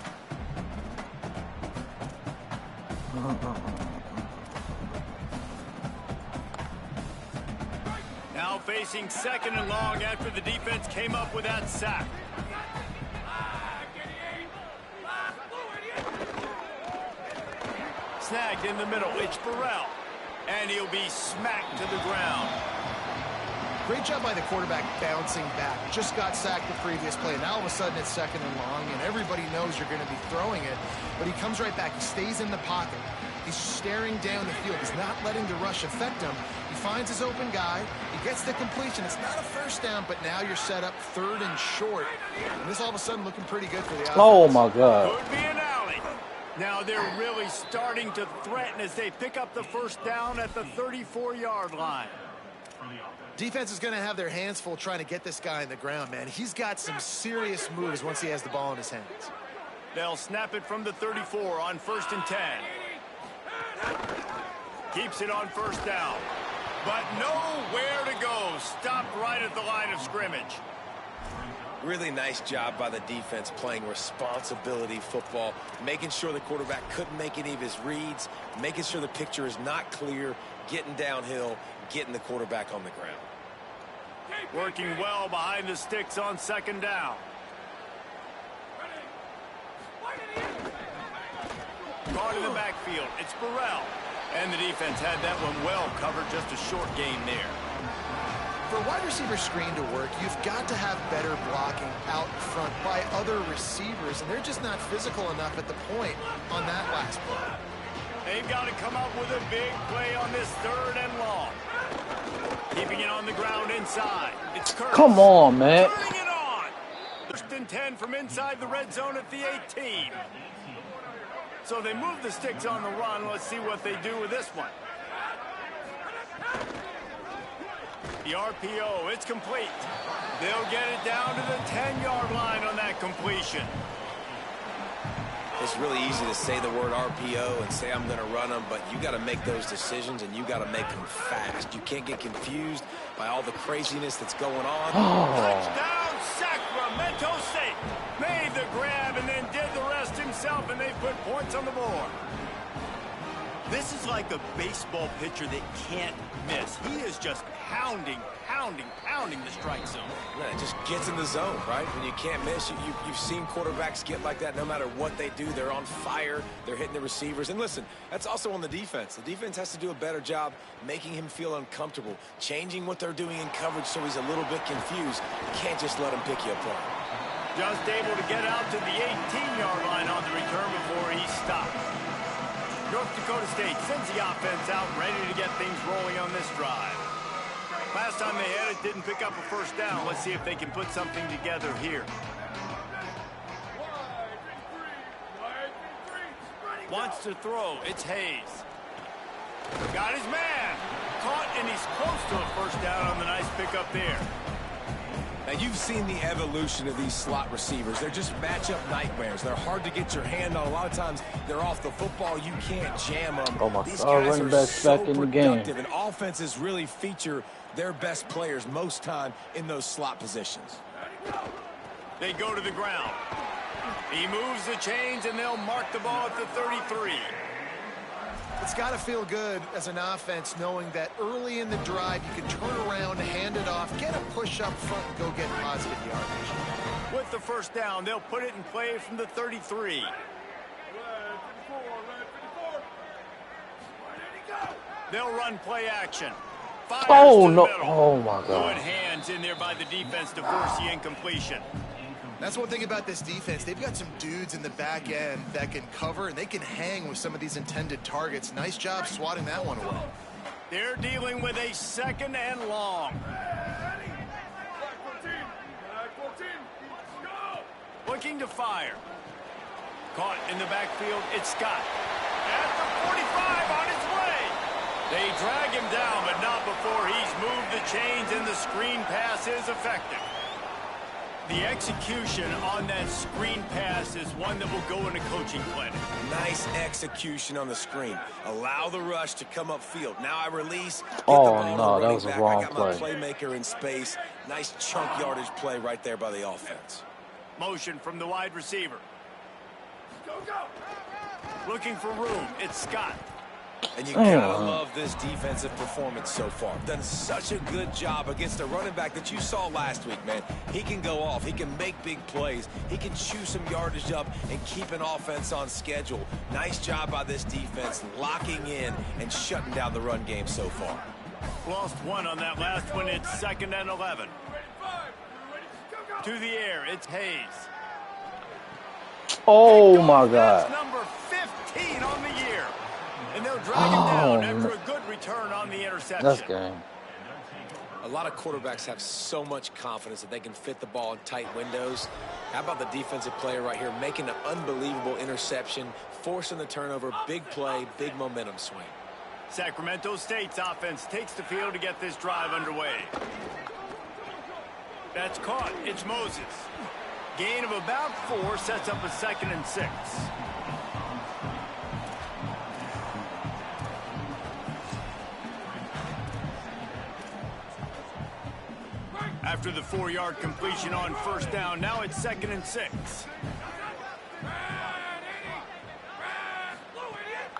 Now facing 2nd and long after the defense came up with that sack. Snagged in the middle. It's Burrell. And he'll be smacked to the ground. Great job by the quarterback bouncing back. Just got sacked the previous play. Now all of a sudden it's 2nd and long, and everybody knows you're going to be throwing it. But he comes right back. He stays in the pocket. He's staring down the field. He's not letting the rush affect him. He finds his open guy. He gets the completion. It's not a first down, but now you're set up 3rd and short. And this all of a sudden looking pretty good for the offense. Oh, my God. Could be an alley. Now they're really starting to threaten as they pick up the first down at the 34-yard line. Defense is going to have their hands full trying to get this guy in the ground, man. He's got some serious moves once he has the ball in his hands. They'll snap it from the 34 on 1st and 10. Keeps it on 1st down. But nowhere to go. Stopped right at the line of scrimmage. Really nice job by the defense playing responsibility football, making sure the quarterback couldn't make any of his reads, making sure the picture is not clear, getting downhill, getting the quarterback on the ground. Working well behind the sticks on 2nd down. Caught in the backfield. It's Burrell. And the defense had that one well covered. Just a short gain there. For a wide receiver screen to work, you've got to have better blocking out front by other receivers, and they're just not physical enough at the point on that last play. They've got to come up with a big play on this 3rd and long. Keeping it on the ground inside. It's Curtis. Come on, man. Turning it on. 1st and 10 from inside the red zone at the 18. So they move the sticks on the run. Let's see what they do with this one. The RPO, it's complete. They'll get it down to the 10-yard line on that completion. It's really easy to say the word RPO and say I'm going to run them, but you got to make those decisions and you got to make them fast. You can't get confused by all the craziness that's going on. Touchdown, Sacramento State. Made the grab and then did the rest himself, and they put points on the board. This is like a baseball pitcher that can't miss. He is just pounding the strike zone. Yeah, it just gets in the zone, right? When you can't miss, you've seen quarterbacks get like that no matter what they do. They're on fire. They're hitting the receivers. And listen, that's also on the defense. The defense has to do a better job making him feel uncomfortable, changing what they're doing in coverage so he's a little bit confused. You can't just let him pick you apart. Just able to get out to the 18-yard line on the return before he stopped. North Dakota State sends the offense out, ready to get things rolling on this drive. Last time they had it, didn't pick up a first down. Let's see if they can put something together here. Wants to throw. It's Hayes. Got his man. Caught, and he's close to a first down on the nice pickup there. Now, you've seen the evolution of these slot receivers. They're just matchup nightmares. They're hard to get your hand on. A lot of times, they're off the football. You can't jam them. Oh, my These God, guys running are back so back in the game. productive, and offenses really feature their best players most time in those slot positions. They go to the ground. He moves the chains, and they'll mark the ball at the 33. It's got to feel good as an offense knowing that early in the drive you can turn around, hand it off, get a push up front, and go get positive yardage. With the first down, they'll put it in play from the 33. They'll run play action. Fires Oh, to the no. middle. Oh, my God. Good hands in there by the defense to force the incompletion. That's one thing about this defense. They've got some dudes in the back end that can cover, and they can hang with some of these intended targets. Nice job swatting that one away. They're dealing with a 2nd and long. Looking to fire. Caught in the backfield, it's Scott. At the 45 on his way. They drag him down, but not before he's moved the chains, and the screen pass is effective. The execution on that screen pass is one that will go in a coaching clinic. Nice execution on the screen. Allow the rush to come upfield. Now I release. Get Oh, the ball no, to the that was a running back. wrong I got play. my playmaker in space. Nice chunk yardage play right there by the offense. Motion from the wide receiver. Looking for room. It's Scott. And you gotta love this defensive performance so far. Done such a good job against a running back that you saw last week, man. He can go off. He can make big plays. He can chew some yardage up and keep an offense on schedule. Nice job by this defense locking in and shutting down the run game so far. Lost one on that last one. It's 2nd and 11. To the air, it's Hayes. Oh, my God. That's number 15 on the year. And they'll drag him down after a good return on the interception. That's game. A lot of quarterbacks have so much confidence that they can fit the ball in tight windows. How about the defensive player right here making an unbelievable interception, forcing the turnover, big play, big momentum swing. Sacramento State's offense takes the field to get this drive underway. That's caught. It's Moses. Gain of about 4 sets up a 2nd and 6. After the 4-yard completion on 1st down, now it's 2nd and 6.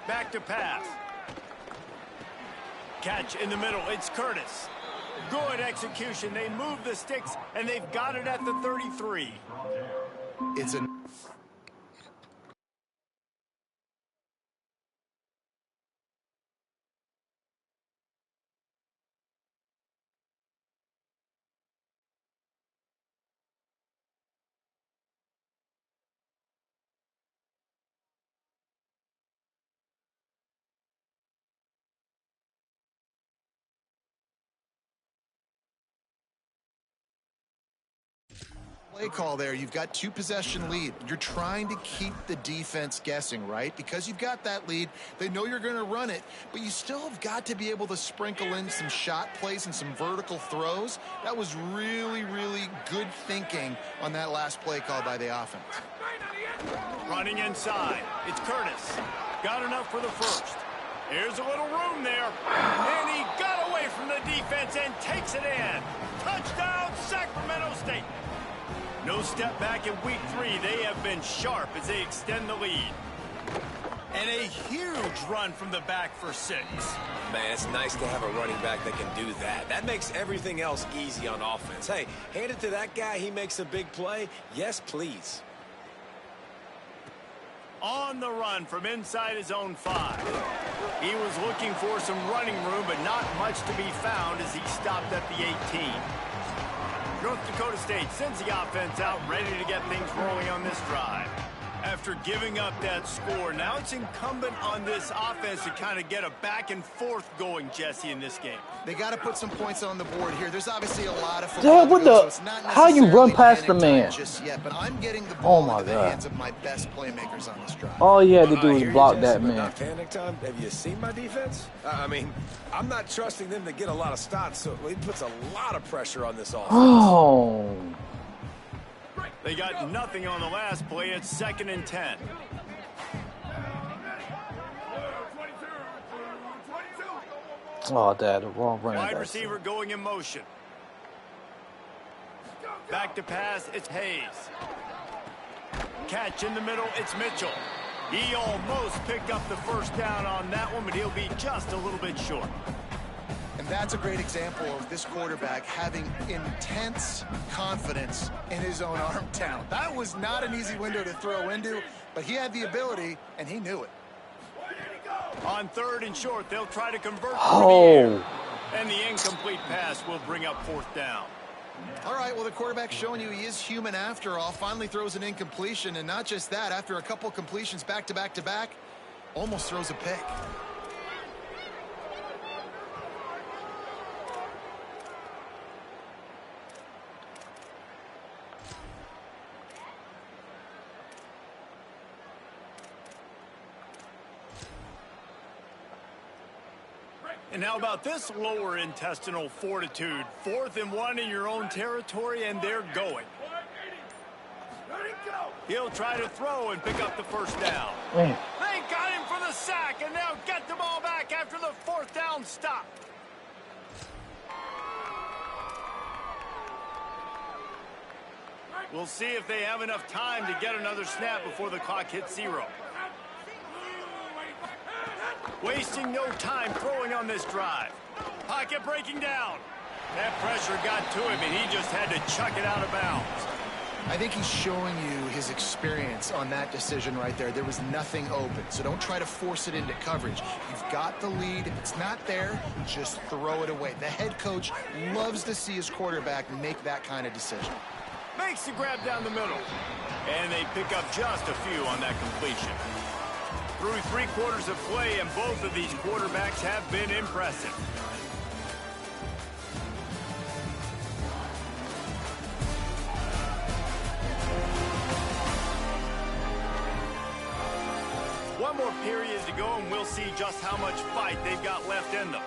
Back to pass. Catch in the middle. It's Curtis. Good execution. They move the sticks, and they've got it at the 33. It's a... play call there. You've got 2-possession lead. You're trying to keep the defense guessing, right? Because you've got that lead. They know you're going to run it, but you still have got to be able to sprinkle in some shot plays and some vertical throws. That was really, really good thinking on that last play call by the offense. Running inside. It's Curtis. Got enough for the first. Here's a little room there. And he got away from the defense and takes it in. Touchdown, Sacramento State. No step back in week 3. They have been sharp as they extend the lead. And a huge run from the back for 6. Man, it's nice to have a running back that can do that. That makes everything else easy on offense. Hey, hand it to that guy. He makes a big play. Yes, please. On the run from inside his own 5. He was looking for some running room, but not much to be found as he stopped at the 18. North Dakota State sends the offense out, ready to get things rolling on this drive. After giving up that score, now it's incumbent on this offense to kind of get a back and forth going, Jesse, in this game. They got to put some points on the board here. There's obviously a lot of football. Dad, what the? So How you run past the man? Just yet, but I'm getting the ball into the hands of my best playmakers on this drive. All he had to do was block that man. Not panic time. Have you seen my defense? I mean, I'm not trusting them to get a lot of stops, so it puts a lot of pressure on this offense. Oh. They got nothing on the last play. It's 2nd and 10. Oh, Dad, the wrong running back. Wide receiver going in motion. Back to pass, it's Hayes. Catch in the middle, it's Mitchell. He almost picked up the first down on that one, but he'll be just a little bit short. And that's a great example of this quarterback having intense confidence in his own arm talent. That was not an easy window to throw into, but he had the ability, and he knew it. On 3rd and short, they'll try to convert Oh. from the air. And the incomplete pass will bring up 4th down. All right, well, the quarterback's showing you he is human after all. Finally throws an incompletion, and not just that, after a couple completions back to back to back, almost throws a pick. And how about this lower intestinal fortitude? 4th and 1 in your own territory, and they're going. He'll try to throw and pick up the first down. Man. They got him for the sack, and they'll get the ball back after the 4th down stop. We'll see if they have enough time to get another snap before the clock hits 0. Wasting no time throwing on this drive. Pocket breaking down. That pressure got to him, and he just had to chuck it out of bounds. I think he's showing you his experience on that decision right there. There was nothing open, so don't try to force it into coverage. You've got the lead. If it's not there, just throw it away. The head coach loves to see his quarterback make that kind of decision. Makes the grab down the middle. And they pick up just a few on that completion. Through 3 quarters of play, and both of these quarterbacks have been impressive. One more period to go, and we'll see just how much fight they've got left in them.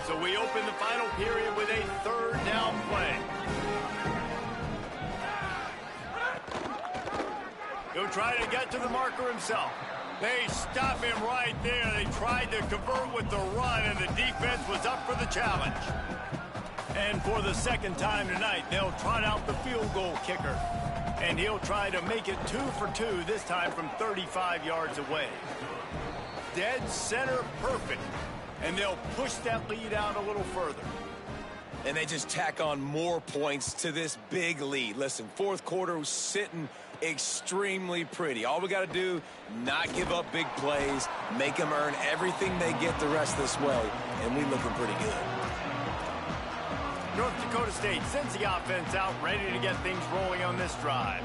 So we open the final period with a 3rd down play. He'll try to get to the marker himself. They stop him right there. They tried to convert with the run, and the defense was up for the challenge. And for the 2nd time tonight, they'll trot out the field goal kicker. And he'll try to make it 2 for 2, this time from 35 yards away. Dead center perfect. And they'll push that lead out a little further. And they just tack on more points to this big lead. Listen, 4th quarter was sitting extremely pretty. All we got to do, not give up big plays, make them earn everything they get the rest of this way, and we looking pretty good. North Dakota State sends the offense out, ready to get things rolling on this drive.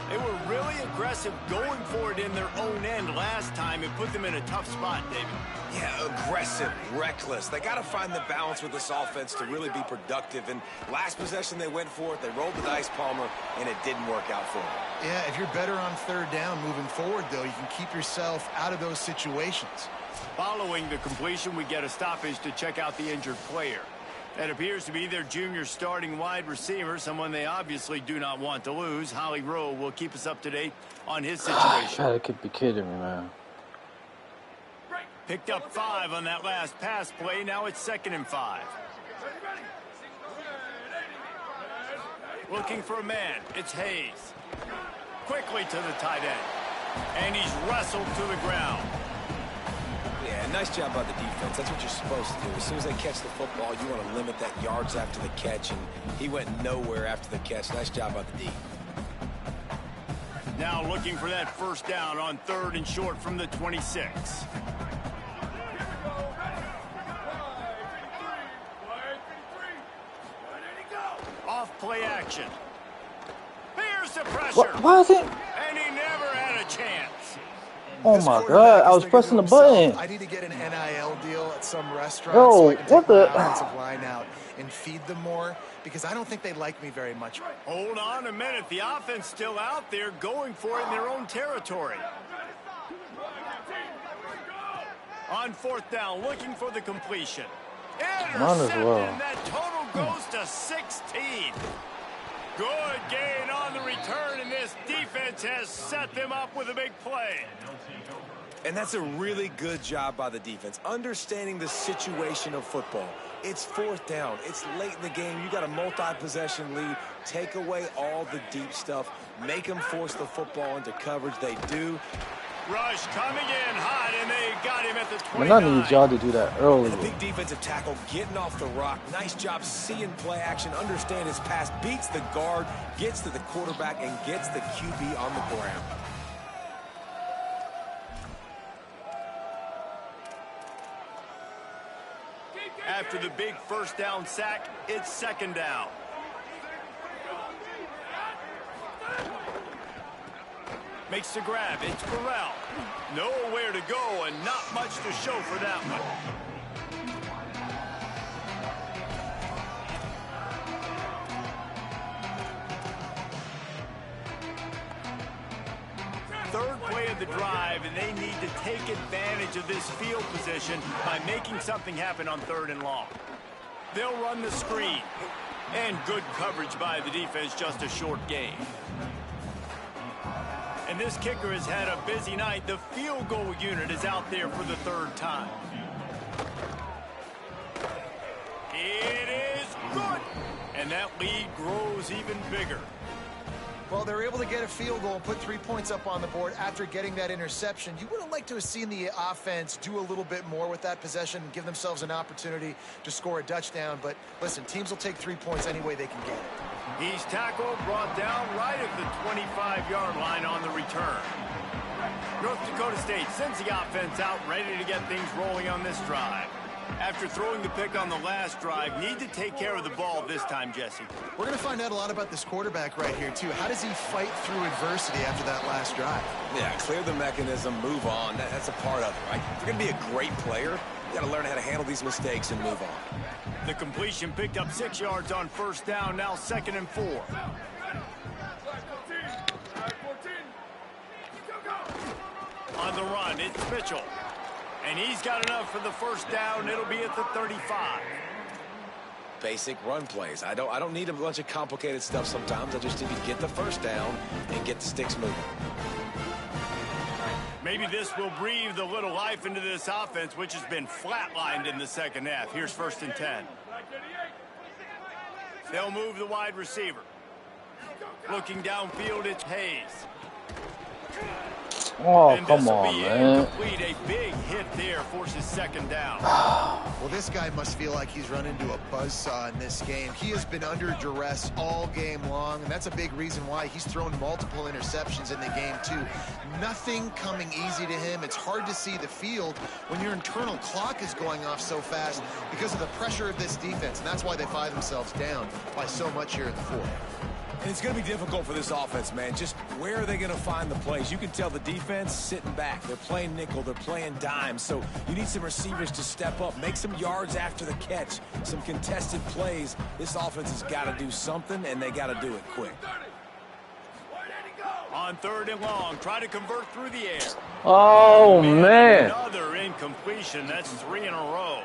They were really aggressive going for it in their own end last time. It put them in a tough spot, David. Yeah, aggressive, reckless. They got to find the balance with this offense to really be productive. And last possession, they went for it. They rolled the dice, Palmer, and it didn't work out for them. Yeah, if you're better on 3rd down moving forward, though, you can keep yourself out of those situations. Following the completion, we get a stoppage to check out the injured player. That appears to be their junior starting wide receiver, someone they obviously do not want to lose. Holly Rowe will keep us up to date on his situation. Gotta be kidding me, man. Picked up 5 on that last pass play. Now it's 2nd and 5. Looking for a man. It's Hayes. Quickly to the tight end. And he's wrestled to the ground. Yeah, nice job by the defense. That's what you're supposed to do. As soon as they catch the football, you want to limit that yards after the catch, and he went nowhere after the catch. Nice job by the D. Now looking for that 1st down on 3rd and short from the 26. Off play action. Here's the pressure. Why is it? And he never had a chance. Oh my God! I was pressing the button. I need to get an NIL deal at some restaurant Yo, so I can what take my the- offensive line out and feed them more, because I don't think they like me very much. Hold on a minute. The offense still out there going for it in their own territory. On 4th down, looking for the completion. Might as well. And that total goes to 16. Good gain on the return, and this defense has set them up with a big play. And that's a really good job by the defense, understanding the situation of football. It's 4th down. It's late in the game. You got a multi-possession lead. Take away all the deep stuff. Make them force the football into coverage. They do. Rush coming in hot, and they got him at the 29. Man, I need y'all to do that early. The big defensive tackle getting off the rock. Nice job seeing play action, understand his pass, beats the guard, gets to the quarterback, and gets the QB on the ground. After the big 1st down sack, it's 2nd down. Makes the grab. It's Burrell. Nowhere to go and not much to show for that one. Third play of the drive, and they need to take advantage of this field position by making something happen on 3rd and long. They'll run the screen. And good coverage by the defense, just a short gain. And this kicker has had a busy night. The field goal unit is out there for the 3rd time. It is And that lead grows even bigger. Well, they're able to get a field goal and put 3 points up on the board after getting that interception. You would have liked to have seen the offense do a little bit more with that possession and give themselves an opportunity to score a touchdown. But listen, teams will take 3 points any way they can get it. He's tackled, brought down right at the 25-yard line on the return. North Dakota State sends the offense out, ready to get things rolling on this drive. After throwing the pick on the last drive, need to take care of the ball this time, Jesse. We're going to find out a lot about this quarterback right here, too. How does he fight through adversity after that last drive? Yeah, clear the mechanism, move on. That's a part of it, right? If you're going to be a great player, you got to learn how to handle these mistakes and move on. The completion picked up 6 yards on first down, now 2nd and 4. On the run, it's Mitchell. And he's got enough for the first down. It'll be at the 35. Basic run plays. I don't need a bunch of complicated stuff sometimes. I just need to get the first down and get the sticks moving. Maybe this will breathe a little life into this offense, which has been flatlined in the second half. Here's 1st and 10. They'll move the wide receiver. Looking downfield, it's Hayes. Oh, come on, man. Incomplete. A big hit there forces 2nd down. Well, this guy must feel like he's run into a buzzsaw in this game. He has been under duress all game long, and that's a big reason why he's thrown multiple interceptions in the game, too. Nothing coming easy to him. It's hard to see the field when your internal clock is going off so fast because of the pressure of this defense, and that's why they find themselves down by so much here in the 4th. And it's going to be difficult for this offense, man. Just where are they going to find the plays? You can tell the defense sitting back. They're playing nickel. They're playing dime. So you need some receivers to step up, make some yards after the catch, some contested plays. This offense has got to do something, and they got to do it quick. On 3rd and long, try to convert through the air. Oh, man. Another incompletion. That's 3 in a row.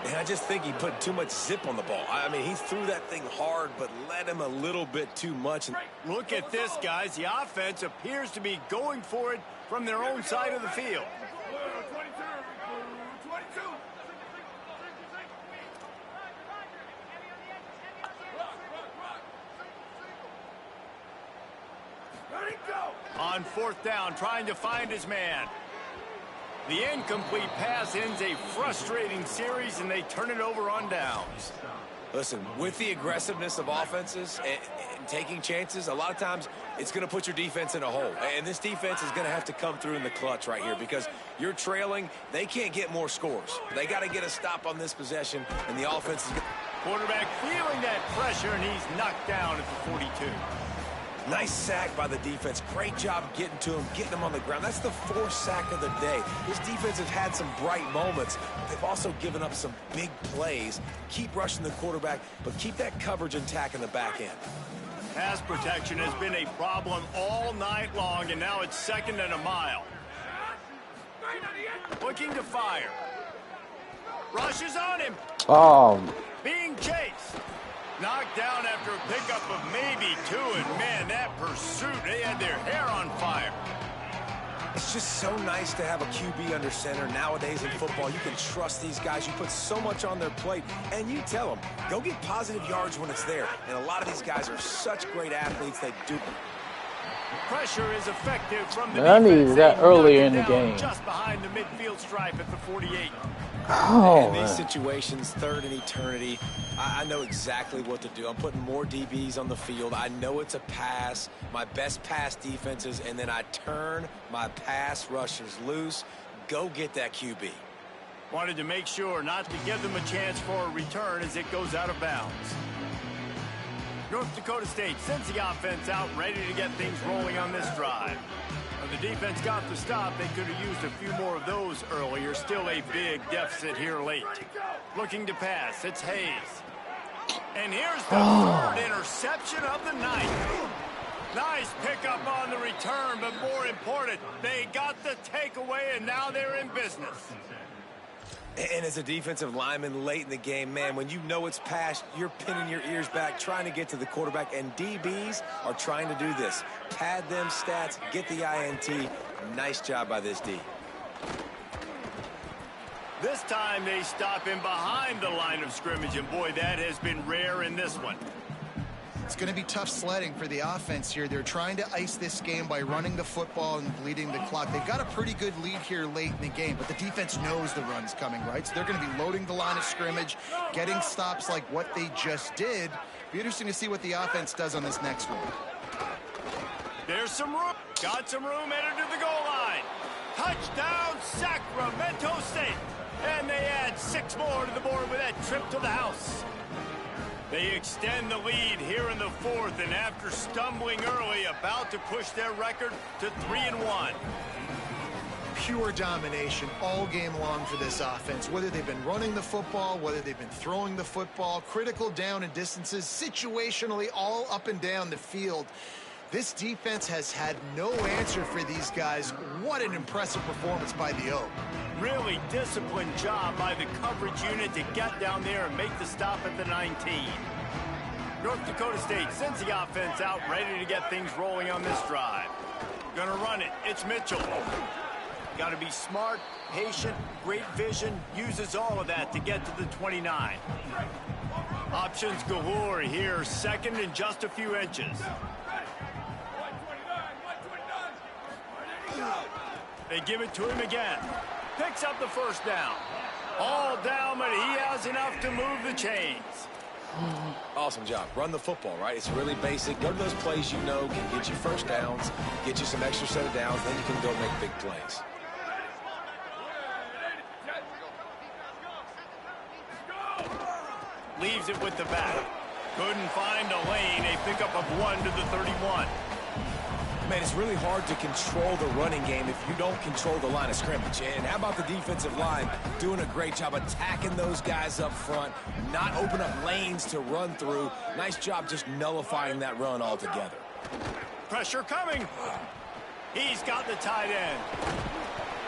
And I just think he put too much zip on the ball. I mean, he threw that thing hard, but led him a little bit too much. Look at this, guys. The offense appears to be going for it from their own side of the field. On 4th down, trying to find his man. The incomplete pass ends a frustrating series, and they turn it over on downs. Listen, with the aggressiveness of offenses and taking chances, a lot of times it's going to put your defense in a hole. And this defense is going to have to come through in the clutch right here because you're trailing. They can't get more scores. They got to get a stop on this possession, and the offense is going to... Quarterback feeling that pressure, and he's knocked down at the 42. Nice sack by the defense. Great job getting to him, getting him on the ground. That's the 4th sack of the day. This defense has had some bright moments. They've also given up some big plays. Keep rushing the quarterback, but keep that coverage intact in the back end. Pass protection has been a problem all night long, and now it's 2nd and a mile. Looking to fire. Rushes on him. Being chased. Knocked down after a pickup of maybe 2, and man, that pursuit, they had their hair on fire. It's just so nice to have a QB under center. Nowadays in football, you can trust these guys. You put so much on their plate, and you tell them, go get positive yards when it's there. And a lot of these guys are such great athletes, they do. Pressure is effective from the I defense. needed that earlier in the game. Just behind the midfield stripe at the 48. Oh, in these situations, 3rd and eternity, I know exactly what to do. I'm putting more DBs on the field. I know it's a pass, my best pass defenses, and then I turn my pass rushers loose. Go get that QB. Wanted to make sure not to give them a chance for a return as it goes out of bounds. North Dakota State sends the offense out, ready to get things rolling on this drive. When the defense got the stop, they could have used a few more of those earlier. Still a big deficit here late. Looking to pass, it's Hayes. And here's the 3rd interception of the night. Nice pickup on the return, but more important, they got the takeaway, and now they're in business. And as a defensive lineman late in the game, man, when you know it's past, you're pinning your ears back, trying to get to the quarterback, and DBs are trying to do this. Pad them stats, get the INT. Nice job by this D. This time they stop him behind the line of scrimmage, and boy, that has been rare in this one. It's going to be tough sledding for the offense here. They're trying to ice this game by running the football and bleeding the clock. They've got a pretty good lead here late in the game, but the defense knows the run's coming, right? So they're going to be loading the line of scrimmage, getting stops like what they just did. Be interesting to see what the offense does on this next one. There's some room. Got some room headed to the goal line. Touchdown, Sacramento State. And they add 6 more to the board with that trip to the house. They extend the lead here in the 4th, and after stumbling early, about to push their record to 3-1. Pure domination all game long for this offense. Whether they've been running the football, whether they've been throwing the football, critical down and distances, situationally all up and down the field. This defense has had no answer for these guys. What an impressive performance by the O. Really disciplined job by the coverage unit to get down there and make the stop at the 19. North Dakota State sends the offense out, ready to get things rolling on this drive. Gonna run it. It's Mitchell. Got to be smart, patient, great vision. Uses all of that to get to the 29. Options galore here. Second and just a few inches. They give it to him again. Picks up the first down. All down, but he has enough to move the chains. Awesome job. Run the football, right? It's really basic. Go to those plays you know can get you first downs, get you some extra set of downs, then you can go make big plays. Leaves it with the back. Couldn't find a lane. A pickup of 1 to the 31. Man, it's really hard to control the running game if you don't control the line of scrimmage. And how about the defensive line doing a great job attacking those guys up front, not open up lanes to run through. Nice job just nullifying that run altogether. Pressure coming. He's got the tight end.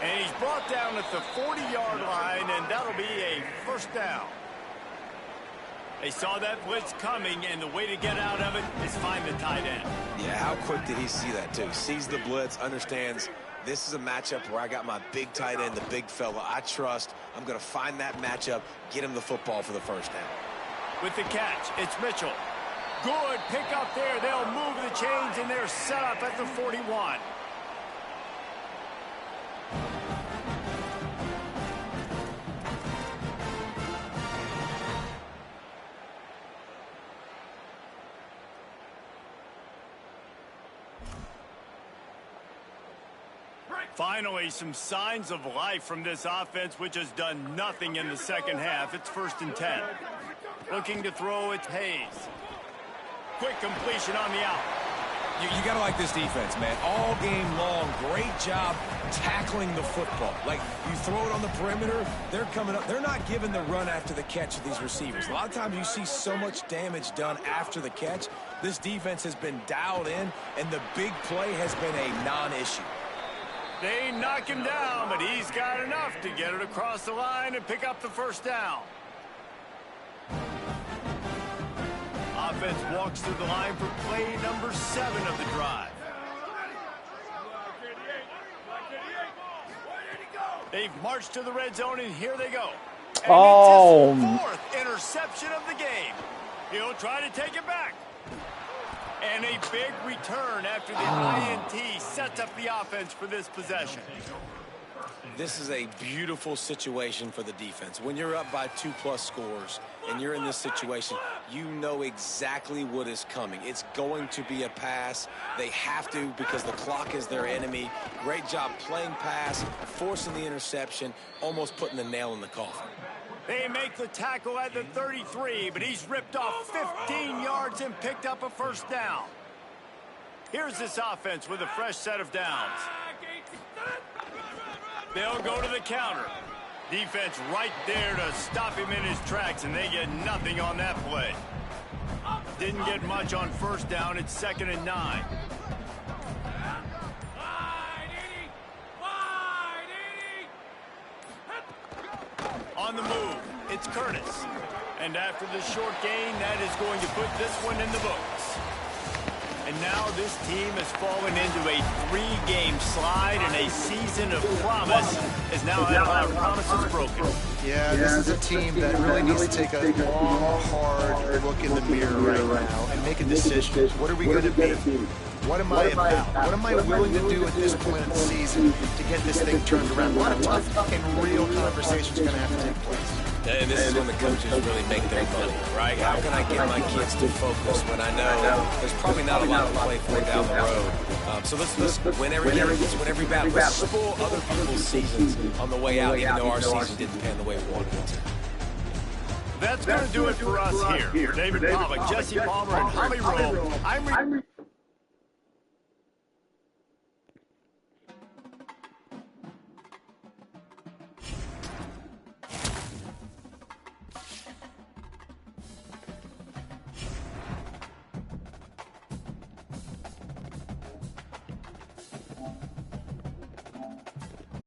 And he's brought down at the 40-yard line, and that'll be a first down. They saw that blitz coming, and the way to get out of it is find the tight end. Yeah, how quick did he see that, too? Sees the blitz, understands this is a matchup where I got my big tight end, the big fella I trust. I'm going to find that matchup, get him the football for the first down. With the catch, it's Mitchell. Good pick up there. They'll move the chains, and they're set up at the 41. Finally, some signs of life from this offense, which has done nothing in the second half. It's 1st and 10. Looking to throw, it's Hayes. Quick completion on the out. You got to like this defense, man. All game long, great job tackling the football. Like, you throw it on the perimeter, they're coming up. They're not giving the run after the catch to these receivers. A lot of times you see so much damage done after the catch. This defense has been dialed in, and the big play has been a non-issue. They knock him down, but he's got enough to get it across the line and pick up the first down. Offense walks through the line for play number 7 of the drive. They've marched to the red zone, and here they go. And it's his 4th interception of the game. He'll try to take it back. And a big return after the INT sets up the offense for this possession. This is a beautiful situation for the defense. When you're up by 2+ scores and you're in this situation, you know exactly what is coming. It's going to be a pass. They have to because the clock is their enemy. Great job playing pass, forcing the interception, almost putting the nail in the coffin. They make the tackle at the 33, but he's ripped off 15 yards and picked up a first down. Here's this offense with a fresh set of downs. They'll go to the counter. Defense right there to stop him in his tracks, and they get nothing on that play. Didn't get much on first down. It's 2nd and 9. On the move, it's Curtis. And after the short gain, that is going to put this one in the books. And now this team has fallen into a 3-game slide, and a season of promise is now had a lot of promises broken. Yeah, this is a team that really needs to take a long, hard look in the mirror right now and make a decision. What are we going to be? What am I about? What am I willing to do at this point in the season to get this thing turned around? A lot of tough and real conversations are going to have to take place. And this is when the coaches really make their money, right? How can I get my kids to focus when I know there's probably not a lot to play for down the road? So let's win every game. Let's win every battle. Let's spoil other people's seasons on the way out, even though our season didn't pan the way we wanted it to. That's going to do it for us here. For David Pollock, Jesse Palmer, and Holly Rowe, I'm